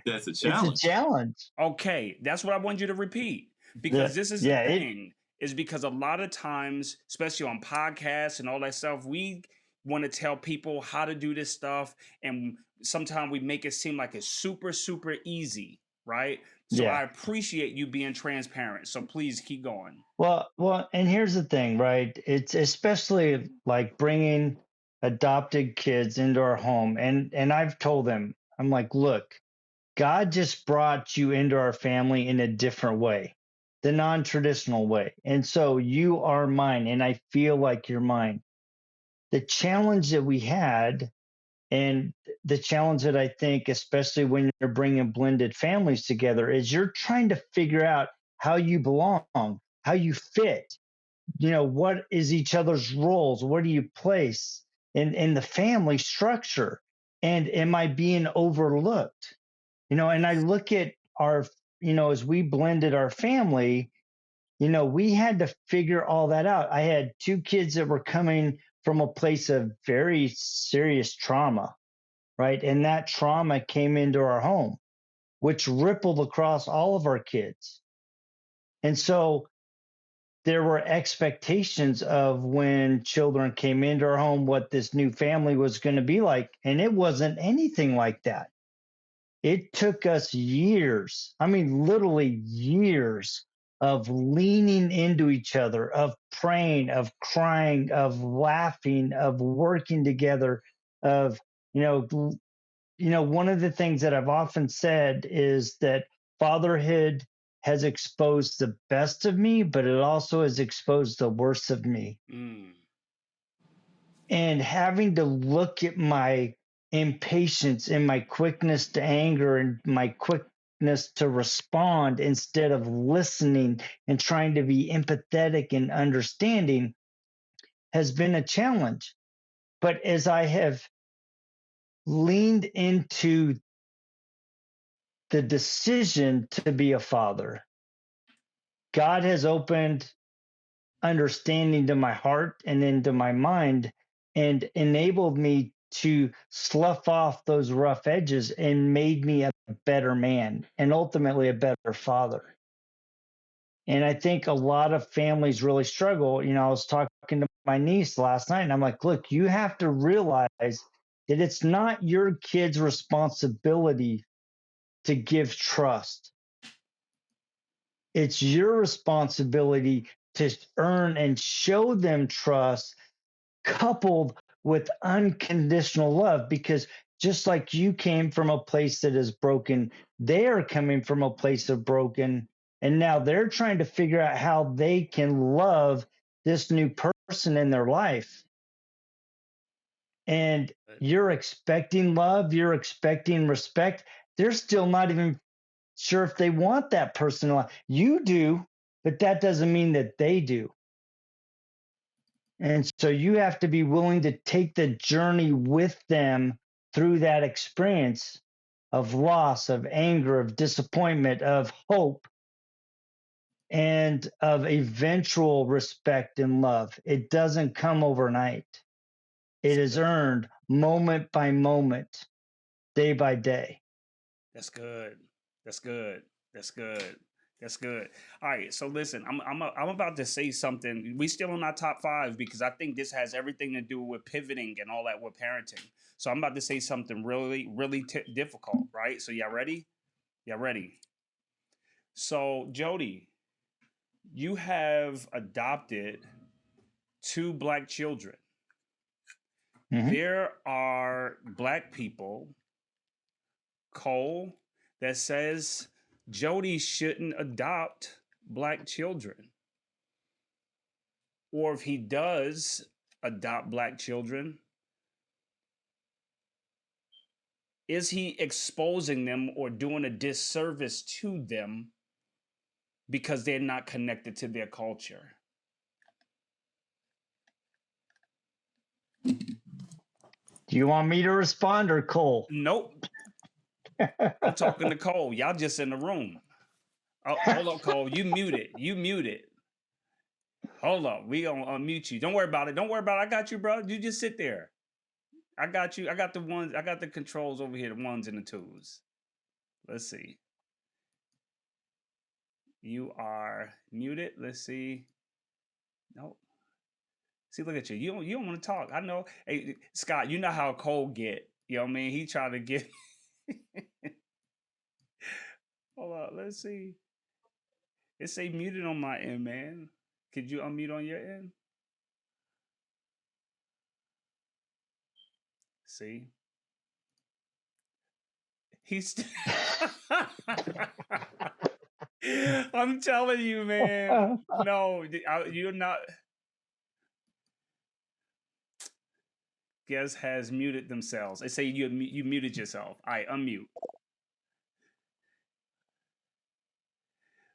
that's a It's a challenge. challenge. Okay, that's what I want you to repeat. Because The, this is the yeah, it, thing, is because a lot of times, especially on podcasts and all that stuff, we want to tell people how to do this stuff. And sometimes we make it seem like it's super, super easy, right? So yeah. I appreciate you being transparent. So please keep going. Well, and here's the thing, right? It's especially like bringing adopted kids into our home, and I've told them, I'm like, look, God just brought you into our family in a different way, the non-traditional way, and so you are mine, and I feel like you're mine. The challenge that we had, and the challenge that I think, especially when you're bringing blended families together, is you're trying to figure out how you belong, how you fit, what is each other's roles, where do you place in the family structure, and am I being overlooked? And I look at our, as we blended our family, we had to figure all that out. I had two kids that were coming from a place of very serious trauma, right? And that trauma came into our home, which rippled across all of our kids. And so there were expectations of when children came into our home, what this new family was going to be like. And it wasn't anything like that. It took us years, I mean, literally years of leaning into each other, of praying, of crying, of laughing, of working together, of, one of the things that I've often said is that fatherhood has exposed the best of me, but it also has exposed the worst of me. Mm. And having to look at my impatience and my quickness to anger and my quickness to respond instead of listening and trying to be empathetic and understanding has been a challenge. But as I have leaned into the decision to be a father, God has opened understanding to my heart and into my mind and enabled me to slough off those rough edges and made me a better man and ultimately a better father. And I think a lot of families really struggle. I was talking to my niece last night and I'm like, look, you have to realize that it's not your kid's responsibility to give trust. It's your responsibility to earn and show them trust coupled with unconditional love, because just like you came from a place that is broken, they are coming from a place of broken. And now they're trying to figure out how they can love this new person in their life. And you're expecting love, you're expecting respect. They're still not even sure if they want that person. You do, but that doesn't mean that they do. And so you have to be willing to take the journey with them through that experience of loss, of anger, of disappointment, of hope, and of eventual respect and love. It doesn't come overnight. It is earned moment by moment. day by day. That's good. That's good. That's good. That's good. All right. So listen, I'm about to say something. We still in our top 5 because I think this has everything to do with pivoting and all that with parenting. So I'm about to say something really, really difficult. Right. So y'all ready? Y'all ready? So Jody, you have adopted 2 black children. Mhm. There are black people, Cole, that says Jody shouldn't adopt black children. Or if he does adopt black children, is he exposing them or doing a disservice to them because they're not connected to their culture? Do you want me to respond or Cole? Nope. I'm talking to Cole. Y'all just in the room. Oh, hold up, Cole. You muted. You muted. Hold up. We gonna unmute you. Don't worry about it. Don't worry about it. I got you, bro. You just sit there. I got you. I got the ones. I got the controls over here. The ones and the twos. Let's see. You are muted. Let's see. Nope. See, look at you. You don't want to talk. I know. Hey, Scott, you know how Cole get. You know what I mean? He tried to get. Hold up. Let's see. It say muted on my end, man. Could you unmute on your end? See? He's. I'm telling you, man. No, you're not. Guest has muted themselves. They say you muted yourself. All right, unmute.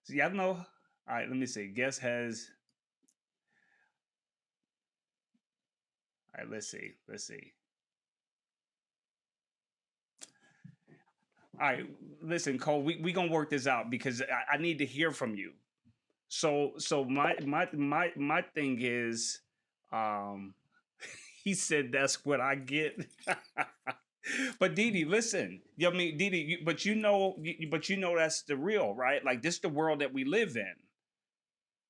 So y'all know. All right, let me see. Guest has. All right, let's see. Let's see. All right, listen, Cole. We gonna work this out because I need to hear from you. So my thing is, he said that's what I get. But Didi, listen. I mean, Didi, but you know that's the real, right? Like this is the world that we live in,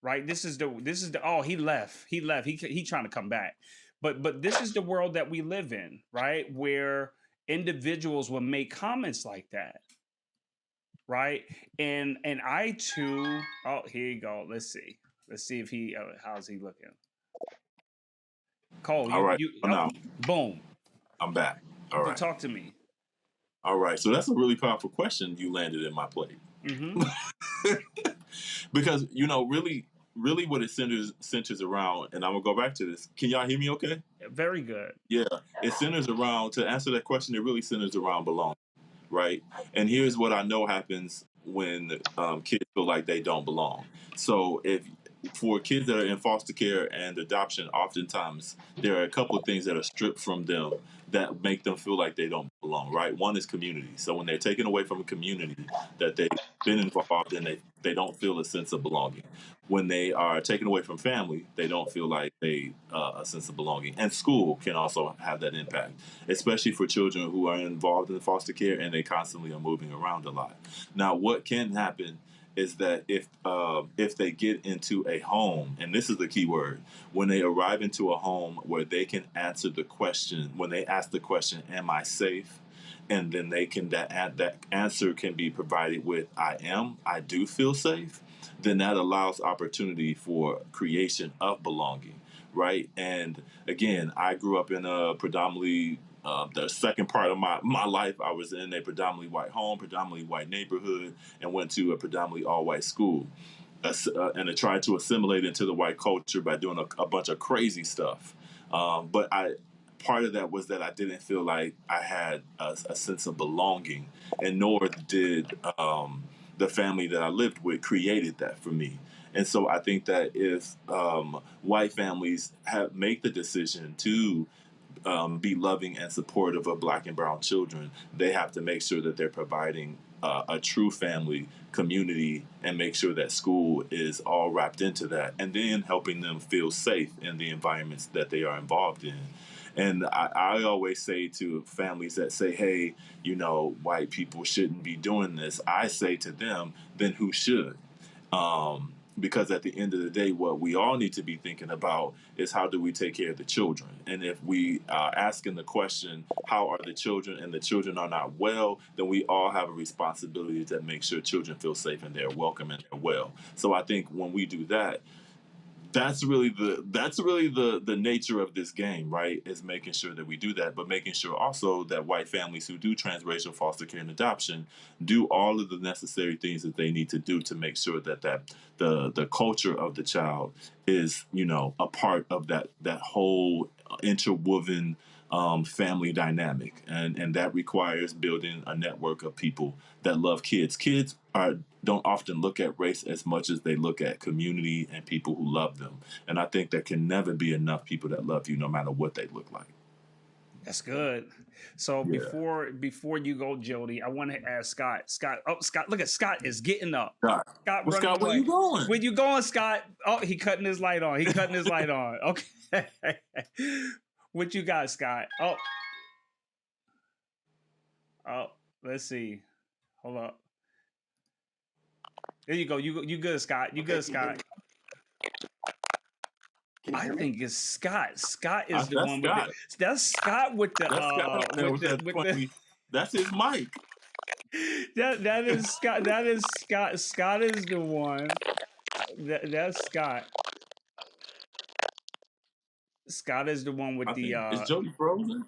right? This is the. Oh, he left. He left. He trying to come back, but this is the world that we live in, right? Where individuals will make comments like that, right? And I too. Oh, here you go. Let's see if he. How's he looking? Cole, All right. oh, boom. I'm back. All right. Talk to me. All right. So that's a really powerful question you landed in my plate. Mm-hmm. Because, really what it centers around, and I'm going to go back to this. Can y'all hear me okay? Very good. Yeah. It centers around, to answer that question, it really centers around belonging, right? And here's what I know happens when kids feel like they don't belong. So for kids that are in foster care and adoption, oftentimes there are a couple of things that are stripped from them that make them feel like they don't belong, right? One is community. So when they're taken away from a community that they've been involved in, they don't feel a sense of belonging. When they are taken away from family, they don't feel like a sense of belonging. And school can also have that impact, especially for children who are involved in foster care and they constantly are moving around a lot. Now, what can happen is that if they get into a home, and this is the key word, when they arrive into a home where they can answer the question, when they ask the question, "Am I safe?" and then that answer can be provided with I do feel safe, then that allows opportunity for creation of belonging, right? And again, I grew up in a predominantly the second part of my life, I was in a predominantly white home, predominantly white neighborhood, and went to a predominantly all-white school. And I tried to assimilate into the white culture by doing a bunch of crazy stuff. But part of that was that I didn't feel like I had a sense of belonging, and nor did the family that I lived with created that for me. And so I think that if white families make the decision to be loving and supportive of Black and brown children, they have to make sure that they're providing a true family community and make sure that school is all wrapped into that, and then helping them feel safe in the environments that they are involved in. And I always say to families that say, hey, white people shouldn't be doing this, I say to them, then who should? Because at the end of the day, what we all need to be thinking about is how do we take care of the children? And if we are asking the question, how are the children, and the children are not well, then we all have a responsibility to make sure children feel safe and they're welcome and they're well. So I think when we do that, that's really the nature of this game, right? Is making sure that we do that, but making sure also that white families who do transracial foster care and adoption do all of the necessary things that they need to do to make sure that the culture of the child is a part of that whole interwoven family dynamic, and that requires building a network of people that love kids. Kids don't often look at race as much as they look at community and people who love them. And I think there can never be enough people that love you no matter what they look like. That's good. So Yeah. before you go, Jody, I want to ask Scott. Scott, look at Scott is getting up. Scott, Scott, where you going? Where you going, Scott? Oh, he cutting his light on. Okay. What you got, Scott? Oh, let's see. Hold up. There you go. You good, Scott. You good, Scott. I think it's Scott. Scott is the one with the. That's Scott with the. That's his mic. That is Scott. That is Scott. Scott is the one. That's Scott. Scott is the one with the. Is Jody frozen?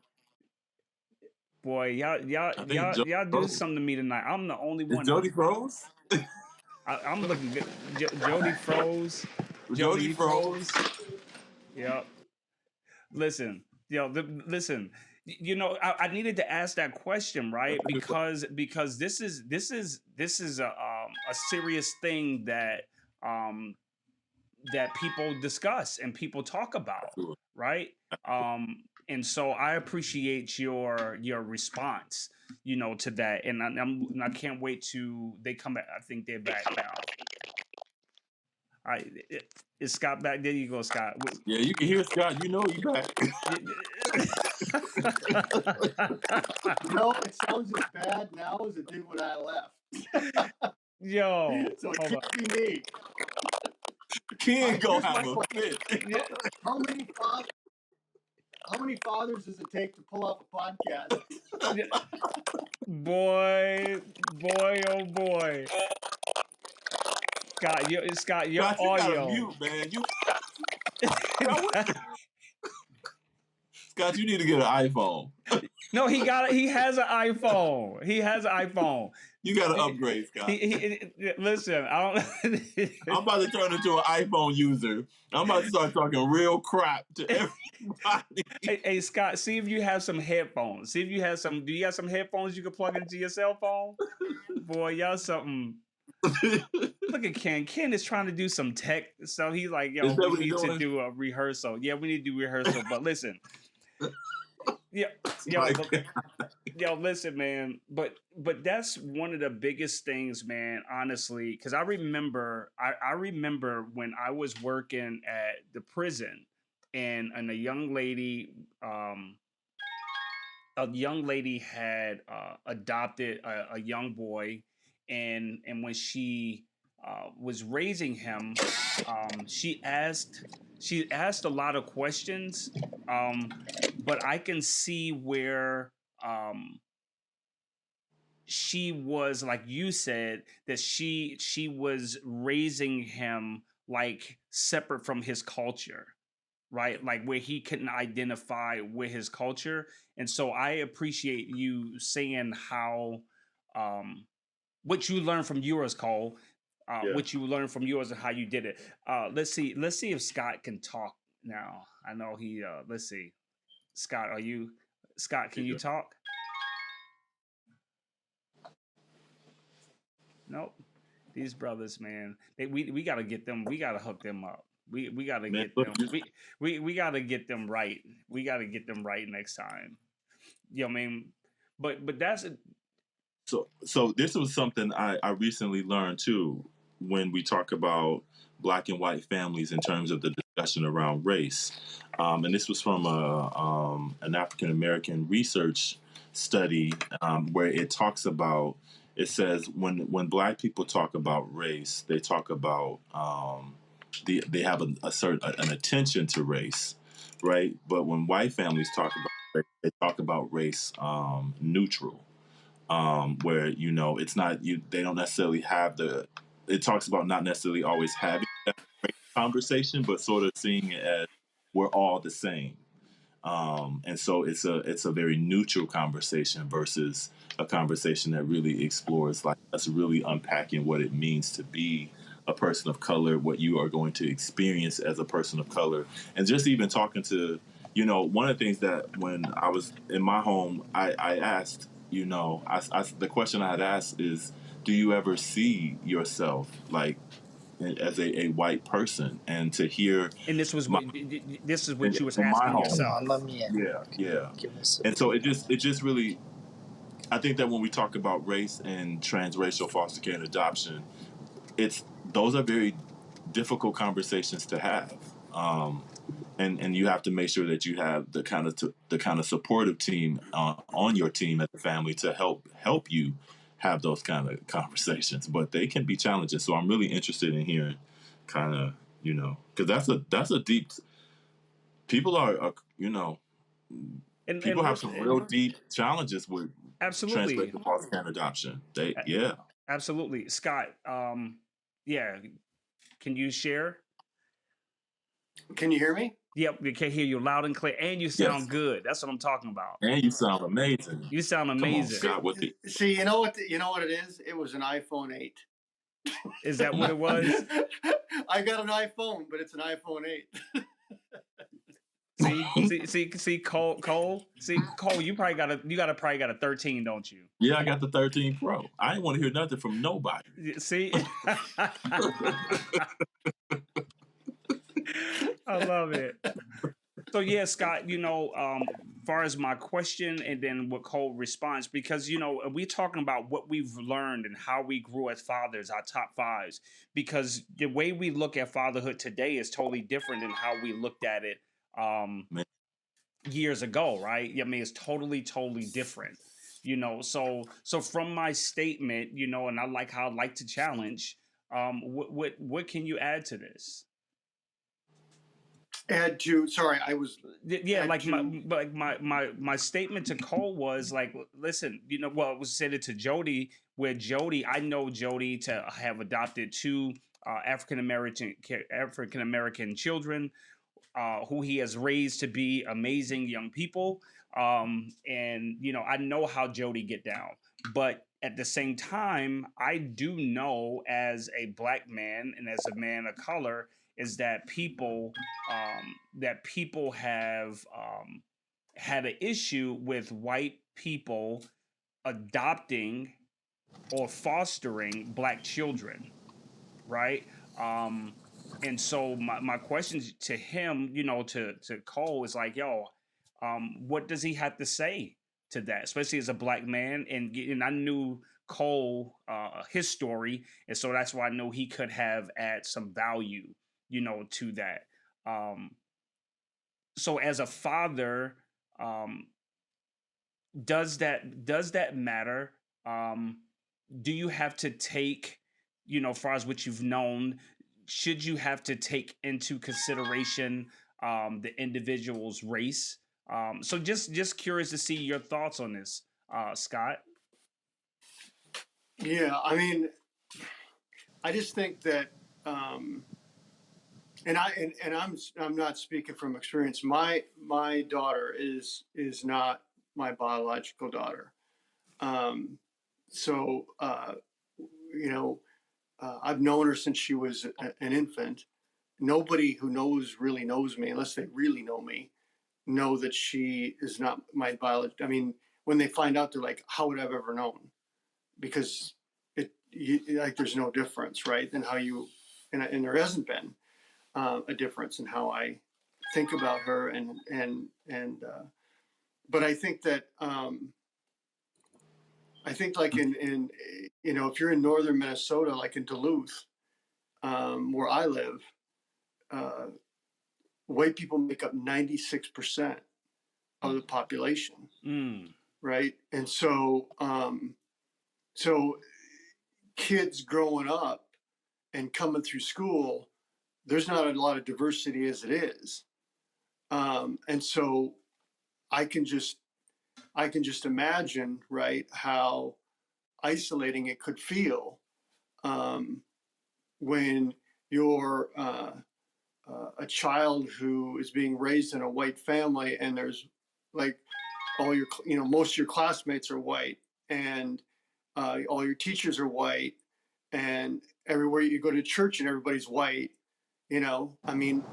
Boy, y'all do something to me tonight. I'm the only one. Is Jody froze? I'm looking good. Jody froze. Jody froze. Yep. Listen, listen. I needed to ask that question, right? Because this is a serious thing that that people discuss and people talk about, right? And so I appreciate your response, to that, and I can't wait to they come back. I think they're back now. Is Scott back? There you go, Scott. Yeah, you can hear Scott. You back. No, it sounds as bad now as it did when I left. Yo, so it can't be me. Can't go have a fit. How many fathers does it take to pull off a podcast? Boy, oh boy. Scott, your Scott, audio. You gotta mute, man. Scott, you need to get an iPhone. No, he has an iPhone. He has an iPhone. You got to upgrade, Scott. Listen, I don't. I'm about to turn into an iPhone user. I'm about to start talking real crap to everybody. Hey, Scott, see if you have some headphones. See if you have some. Do you have some headphones you can plug into your cell phone? Boy, y'all something. Look at Ken. Ken is trying to do some tech, so he's like, "Yo, we need to do a rehearsal." Yeah, we need to do rehearsal. But listen, listen, man. But that's one of the biggest things, man. Honestly, because I remember when I was working at the prison, and a young lady, had adopted a young boy, and when she was raising him, she asked a lot of questions, but I can see where she was, like you said, that she was raising him like separate from his culture, right? Like where he couldn't identify with his culture. And so I appreciate you saying how what you learned from yours, Cole. What you learned from yours and how you did it. Let's see if Scott can talk now. I know he. Let's see, Scott. Can you talk? Nope. These brothers, man. We gotta get them. We gotta hook them up. We gotta get them. We gotta get them right. We gotta get them right next time. I mean, but that's. So this was something I recently learned too. when we talk about Black and white families in terms of the discussion around race. And this was from an African American research study where it talks about, it says when Black people talk about race, they talk about they have a certain an attention to race, right? But when white families talk about race, they talk about race neutral, where it's not they don't necessarily have it talks about not necessarily always having that conversation, but sort of seeing it as we're all the same. And so it's a very neutral conversation versus a conversation that really explores, like, us really unpacking what it means to be a person of color, what you are going to experience as a person of color, and just even talking to, one of the things that when I was in my home, I asked, the question I had asked is, do you ever see yourself like as a white person? And to hear And this was my, what you was in my asking home, Come on, let yourself. me in. yeah. Give us And so it just really, I think that when we talk about race and transracial foster care and adoption, those are very difficult conversations to have. And you have to make sure that you have the kind of supportive team on your team as a family to help you have those kind of conversations. But they can be challenging. So I'm really interested in hearing kind of, because that's a deep. People are people have some real deep challenges with Absolutely. transracial foster care and adoption. Absolutely. Scott, yeah, can you share? Can you hear me? Yep, we can hear you loud and clear, and you Yes. sound good. That's what I'm talking about. And you sound amazing. You sound Come on, amazing. Scott. See, you know what it is? It was an iPhone 8. Is that what it was? I got an iPhone, but it's an iPhone 8. See, Cole. See, Cole, you probably got a 13, don't you? Yeah, I got the 13 Pro. I didn't want to hear nothing from nobody. See, I love it. So yeah, Scott, far as my question and then what Cole responds, because we're talking about what we've learned and how we grew as fathers, our top fives, because the way we look at fatherhood today is totally different than how we looked at it years ago, right? I mean, it's totally different. So from my statement, and I like how I like to challenge. What can you add to this? Sorry, I was. Yeah, like my statement to Cole was like, listen, well, it was said it to Jody, where Jody, I know Jody to have adopted two African American children, who he has raised to be amazing young people. And I know how Jody get down, but at the same time, I do know as a Black man and as a man of color is that people have had an issue with white people adopting or fostering Black children, right? And so my question to him, to Cole is like, yo, what does he have to say to that, especially as a Black man? And I knew Cole, his story, and so that's why I know he could have add some value, to that. So as a father, does that matter? Do you have to take, far as what you've known, should you have to take into consideration the individual's race? So just curious to see your thoughts on this, Scott. Yeah, I mean, I just think that, and I'm not speaking from experience. My daughter is not my biological daughter. So I've known her since she was an infant. Nobody who really knows me, unless they really know that she is not my biological. I mean, when they find out, they're like, "How would I have ever known?" Because like there's no difference, right? And how you and there hasn't been a difference in how I think about her but I think that I think like in if you're in northern Minnesota, like in Duluth, where I live, white people make up 96% of the population, right? And so, so kids growing up and coming through school, there's not a lot of diversity as it is, and so I can just imagine, right, how isolating it could feel when you're a child who is being raised in a white family, and there's like all your, most of your classmates are white, and all your teachers are white, and everywhere you go to church and everybody's white. I mean,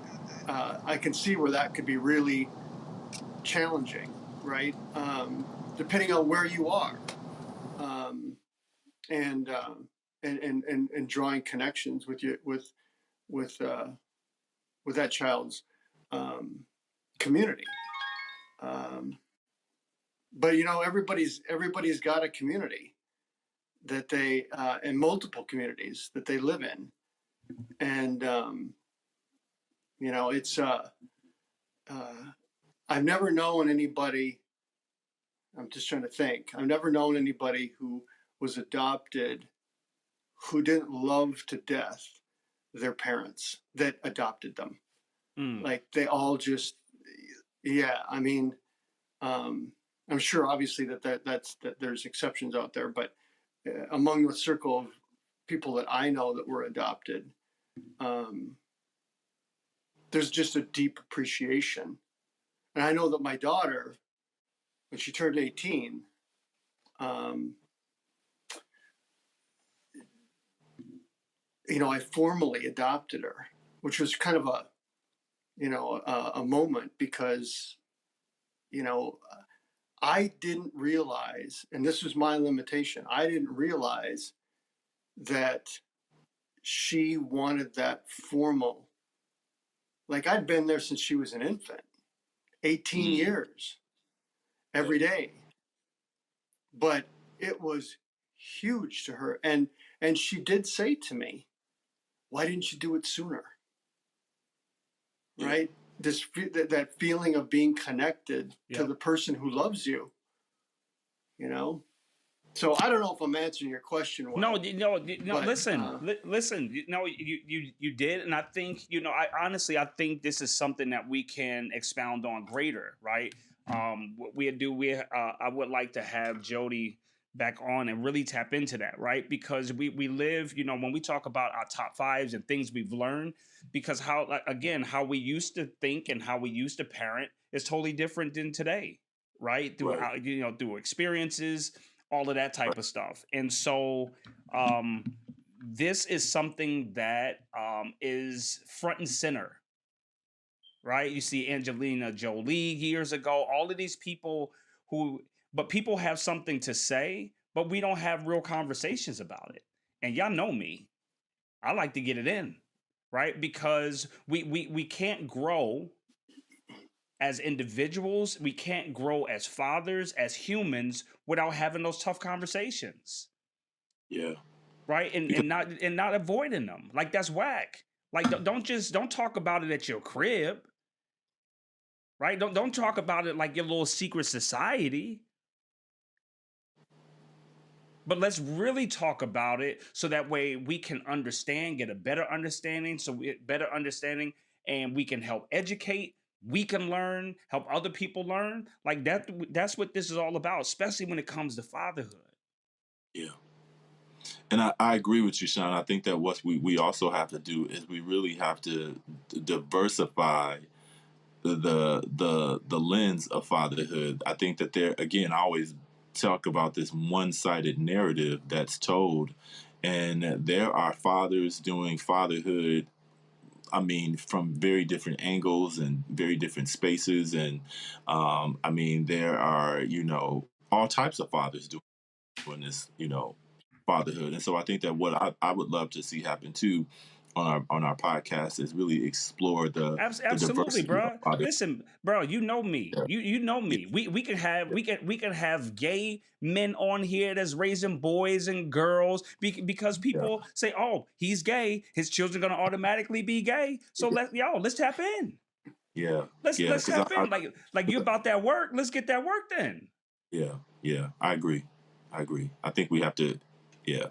I can see where that could be really challenging, right? Depending on where you are, and drawing connections with you with that child's community. But everybody's got a community that they and multiple communities that they live in, and it's I've never known anybody. I'm just trying to think. I've never known anybody who was adopted who didn't love to death their parents that adopted them. Like they all just, yeah. I mean, I'm sure obviously that there's exceptions out there, but among the circle of people that I know that were adopted, there's just a deep appreciation. And I know that my daughter, when she turned 18, I formally adopted her, which was kind of a moment because, I didn't realize, and this was my limitation, I didn't realize that she wanted that formal, like I'd been there since she was an infant, 18 years, every day. But it was huge to her. And she did say to me, why didn't you do it sooner? Right? That feeling of being connected to the person who loves you, So I don't know if I'm answering your question well. No. But, listen. You did, and I think I honestly think this is something that we can expound on greater, right? What we do, I would like to have Jody back on and really tap into that, right? Because we live, when we talk about our top fives and things we've learned, because how we used to think and how we used to parent is totally different than today, right? Through experiences, all of that type of stuff. And so this is something that is front and center, right? You see Angelina Jolie years ago, all of these people but people have something to say, but we don't have real conversations about it. And y'all know me. I like to get it in, right? Because we can't grow as individuals, we can't grow as fathers, as humans, without having those tough conversations. Yeah. Right? And not avoiding them. Like, that's whack. Like, don't talk about it at your crib. Right? Don't talk about it like your little secret society. But let's really talk about it so that way we can understand, get a better understanding, and we can help educate, we can learn, help other people learn. Like that's what this is all about, especially when it comes to fatherhood. Yeah. And I agree with you, Shon. I think that what we also have to do is we really have to diversify the lens of fatherhood. I think that I always talk about this one-sided narrative that's told, and there are fathers doing fatherhood, I mean, from very different angles and very different spaces. And there are, all types of fathers doing this, fatherhood. And so I think that what I would love to see happen too on our podcast is really explore the Absolutely, diversity of bro. father. Listen, bro, you know me. Yeah, You know yeah, me. We can have gay men on here that's raising boys and girls because yeah, people say, "Oh, he's gay. His children gonna automatically be gay." So let's tap in. yeah, yeah. Let's Because tap in. Like you about that work. Let's get that work then. yeah, I agree. I think we have to. Yeah,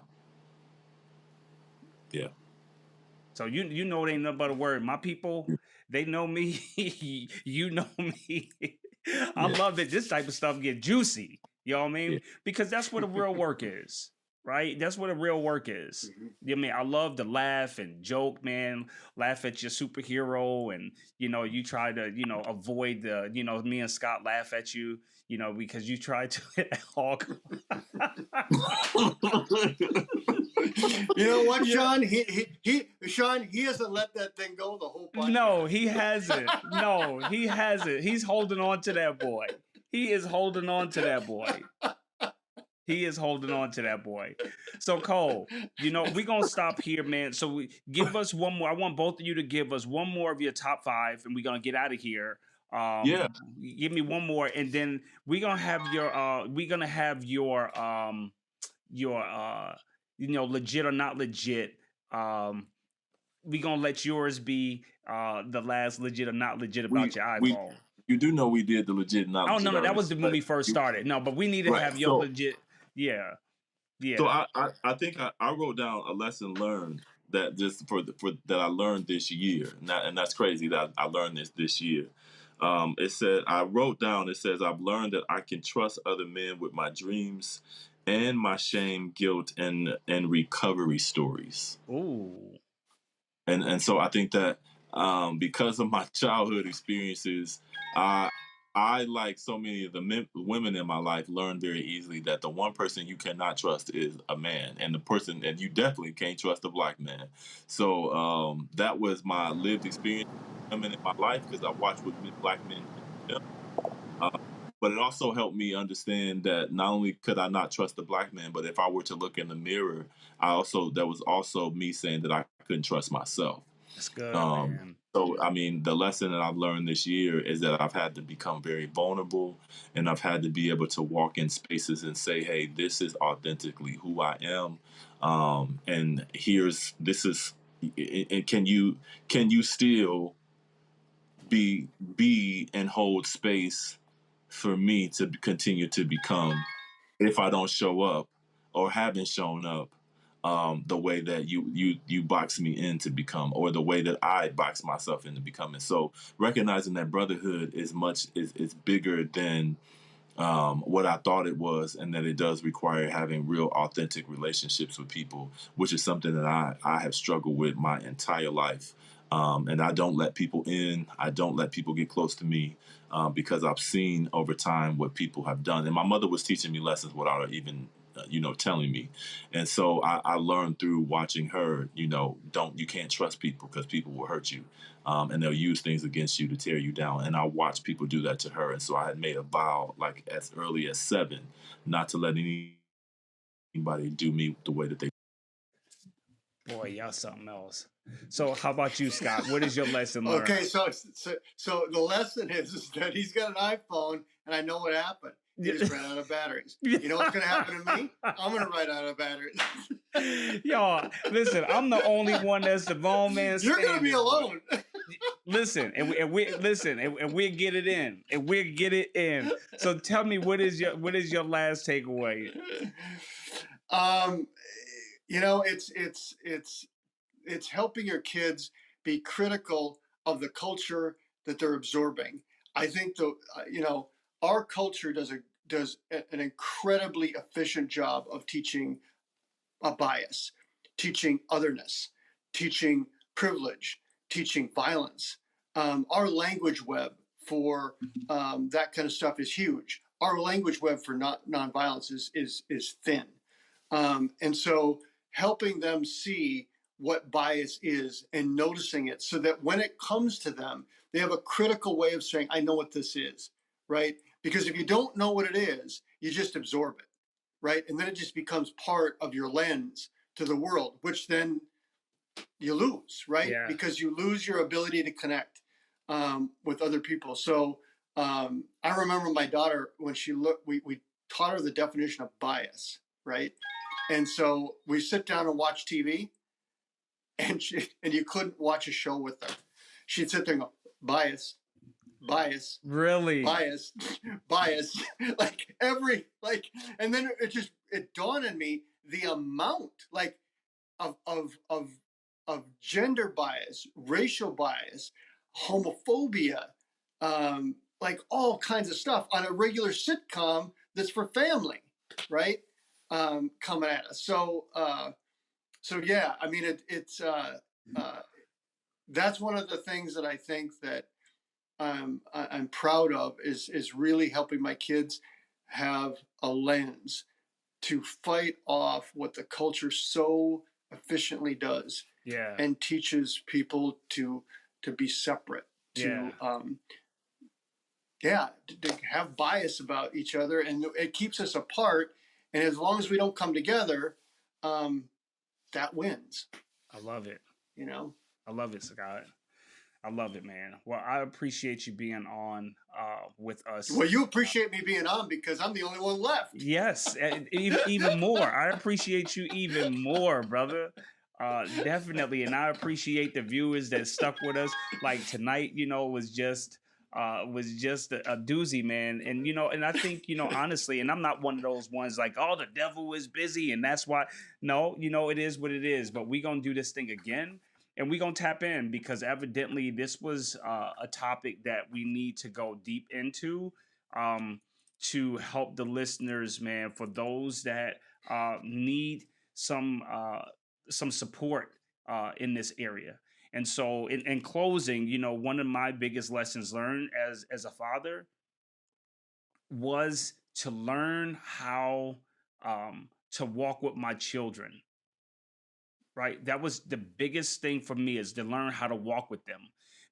yeah. So you know it ain't nothing but a word. My people, they know me. You know me. I Yeah, love that this type of stuff get juicy. You know what I yeah, mean? Because that's what a real work is, right? That's what a real work is. I mean, I love to laugh and joke, man. Laugh at your superhero, and you try to, avoid the, me and Scott laugh at you, because you try to all. You know what, Yeah. Shon? Shon, he hasn't let that thing go the whole podcast. No, he hasn't. No, he hasn't. He's holding on to that boy. He is holding on to that boy. He is holding on to that boy. So Cole, we're gonna stop here, man. So give us one more. I want both of you to give us one more of your top 5, and we're gonna get out of here. yeah. Give me one more, and then we're gonna have your legit or not legit. We're gonna let yours be the last legit or not legit about your We iPhone. you do know we did the legit Oh knowledge no, that already, was when we first started. No, but we need to right? have your legit. Yeah, So yeah. I think I wrote down a lesson learned that just for that I learned this year, and that's crazy that I learned this year. It said I wrote down. It says I've learned that I can trust other men with my dreams and my shame, guilt, and recovery stories. Ooh. And so I think that because of my childhood experiences, I like so many of the women in my life learned very easily that the one person you cannot trust is a man, and you definitely can't trust a black man. So that was my lived experience with women in my life because I watched what black men do. Uh, but it also helped me understand that not only could I not trust the black man, but if I were to look in the mirror, that was also me saying that I couldn't trust myself. That's good, Um, man. so, I mean, the lesson that I've learned this year is that I've had to become very vulnerable, and I've had to be able to walk in spaces and say, "Hey, this is authentically who I am," and this is. And can you still be and hold space for me to continue to become if I don't show up or haven't shown up the way that you box me in to become, or the way that I box myself into becoming. So recognizing that brotherhood is bigger than what I thought it was, and that it does require having real authentic relationships with people, which is something that I have struggled with my entire life. And I don't let people in. I don't let people get close to me because I've seen over time what people have done. And my mother was teaching me lessons without her even, telling me. And so I learned through watching her, you can't trust people because people will hurt you. And they'll use things against you to tear you down. And I watched people do that to her. And so I had made a vow, like as early as 7, not to let anybody do me the way that they. Boy, y'all something else. So how about you, Scott? What is your lesson learned? Okay, so the lesson is that he's got an iPhone, and I know what happened. He just ran out of batteries. You know what's going to happen to me? I'm going to run out of batteries. Y'all, listen, I'm the only one that's the bone man. You're going to be alone. Listen, and we'll get it in, and we'll get it in. So tell me, what is your last takeaway? It's helping your kids be critical of the culture that they're absorbing. I think our culture does an incredibly efficient job of teaching a bias, teaching otherness, teaching privilege, teaching violence. Our language web for that kind of stuff is huge. Our language web for nonviolence is thin, and so helping them see what bias is and noticing it, so that when it comes to them, they have a critical way of saying, "I know what this is," right? Because if you don't know what it is, you just absorb it, right? And then it just becomes part of your lens to the world, which then you lose, right? Yeah. Because you lose your ability to connect with other people. So I remember my daughter, when she looked, we taught her the definition of bias, right? And so we sit down and watch TV, and you couldn't watch a show with her. She'd sit there and go, bias, bias, Really? bias, bias, and then it dawned on me the amount of gender bias, racial bias, homophobia, like all kinds of stuff on a regular sitcom that's for family, right? Coming at us. So yeah, I mean, it's that's one of the things that I think that I'm proud of is really helping my kids have a lens to fight off what the culture so efficiently does, Yeah. and teaches people to be separate, to to have bias about each other, and it keeps us apart. And as long as we don't come together, that wins. I love it. You know, I love it, Scott. I love it, man. Well, I appreciate you being on with us. well, you appreciate me being on because I'm the only one left. Yes, even more. I appreciate you even more, brother. Definitely, and I appreciate the viewers that stuck with us. Like tonight, was just a doozy, man. And and I think honestly, and I'm not one of those ones like, oh, the devil is busy, and that's why. No, it is what it is. But we gonna do this thing again. And we're going to tap in because evidently this was a topic that we need to go deep into to help the listeners, man, for those that need some support in this area. And so in closing, one of my biggest lessons learned as a father was to learn how to walk with my children. Right, that was the biggest thing for me, is to learn how to walk with them,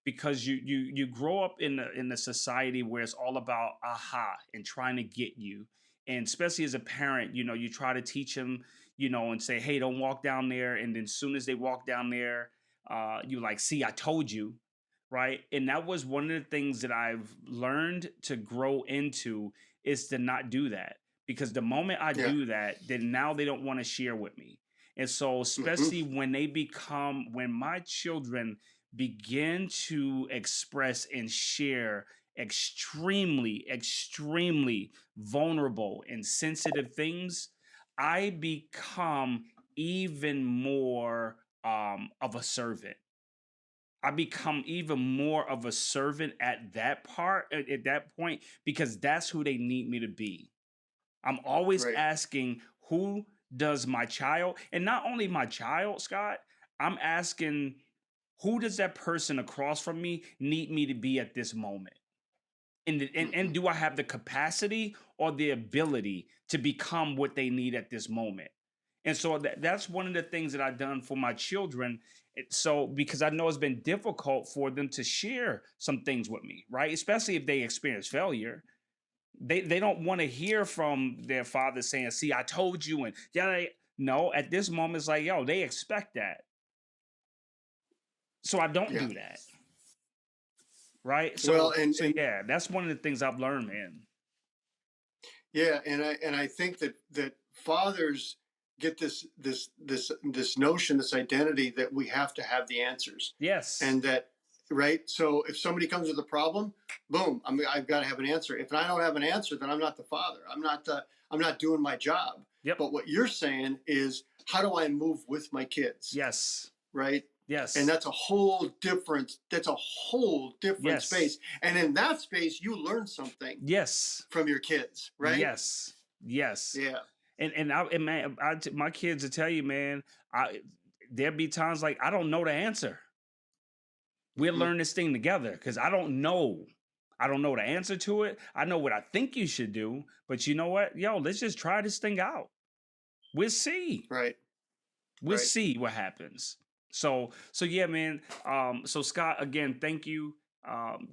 because you grow up in a society where it's all about aha and trying to get you, and especially as a parent, you try to teach them, and say, hey, don't walk down there, and then as soon as they walk down there, you like, see, I told you, right? And that was one of the things that I've learned to grow into, is to not do that, because the moment I do that, then now they don't want to share with me. And so, especially when my children begin to express and share extremely, extremely vulnerable and sensitive things, I become even more of a servant. I become even more of a servant at that point, because that's who they need me to be. I'm always asking, who does my child, and not only my child, Scott, I'm asking, who does that person across from me need me to be at this moment? And do I have the capacity or the ability to become what they need at this moment? And so that's one of the things that I've done for my children. So, because I know it's been difficult for them to share some things with me, right? Especially if they experience failure. They don't want to hear from their father saying, see, I told you. And no, at this moment, it's like, yo, they expect that. So I don't do that. Right. So, yeah, that's one of the things I've learned, man. Yeah. And I think that fathers get this notion, this identity that we have to have the answers. Yes. And that, right. So if somebody comes with a problem, boom, I've got to have an answer. If I don't have an answer, then I'm not the father. I'm not doing my job. Yep. But what you're saying is, how do I move with my kids? Yes. Right. Yes. And that's a whole different space. And in that space, you learn something. Yes. From your kids, right? Yes. Yes. Yeah. And man, my kids will tell you, man, there'll be times like I don't know the answer. We'll learn this thing together, because I don't know the answer to it. I know what I think you should do, but you know what? Yo, let's just try this thing out. We'll see. Right. We'll see what happens. So yeah, man. So Scott, again, thank you.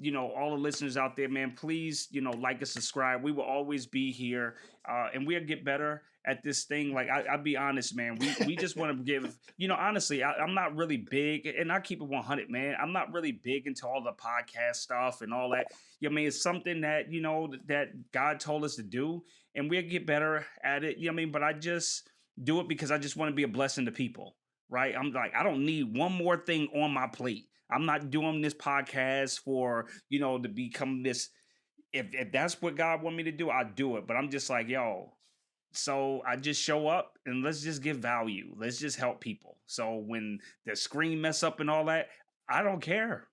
You know, all the listeners out there, man, please, you know, like and subscribe. We will always be here, and we'll get better at this thing. Like I'll be honest, man, we just want to give, you know, honestly, I'm not really big, and I keep it 100, man. I'm not really big into all the podcast stuff and all that. You know, I mean, it's something that, you know, that God told us to do, and we'll get better at it. You know what I mean? But I just do it because I just want to be a blessing to people, right? I'm like, I don't need one more thing on my plate. I'm not doing this podcast for, you know, to become this. If that's what God want me to do, I'll do it. But I'm just like, yo, so I just show up and let's just give value. Let's just help people. So when the screen mess up and all that, I don't care.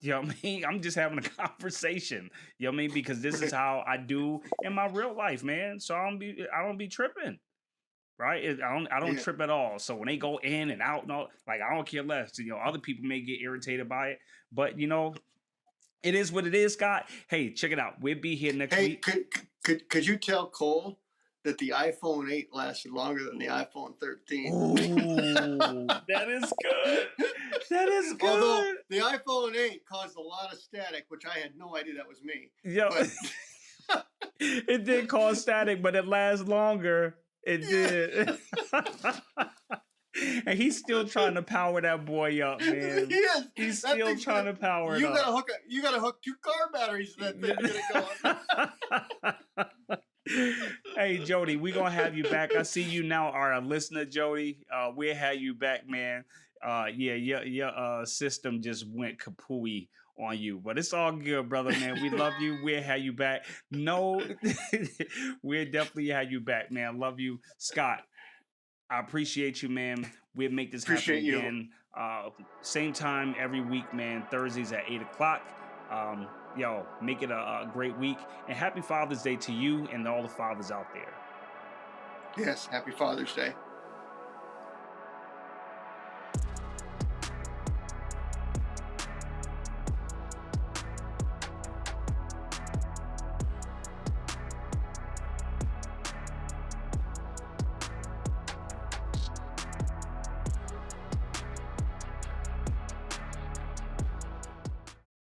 You know what I mean? I'm just having a conversation. You know what I mean? Because this is how I do in my real life, man. So I don't be tripping. Right? I don't trip at all. So when they go in and out and all, like I don't care less. You know, other people may get irritated by it, but you know, it is what it is, Scott. Hey, check it out. We'll be here next week. Could you tell Cole that the iPhone 8 lasted longer than the iPhone 13? Ooh, that is good. That is good. Although the iPhone 8 caused a lot of static, which I had no idea that was me. Yeah. But... it did cause static, but it lasts longer. It did. And he's still trying to power that boy up, man. He is. He's still trying to power it up. You gotta hook 2 car batteries to that thing to get it going. Hey, Jody, we're gonna have you back. I see you now are a listener, Jody. We'll have you back, man. Yeah, your system just went kapooey on you, but it's all good, brother, man. We love you. We'll have you back. No, we'll definitely have you back, man. Love you, Scott. I appreciate you, man. We'll make this happen again. Same time every week, man. Thursdays at 8:00. Yo, make it a great week, and happy Father's Day to you and all the fathers out there. Yes, happy Father's Day.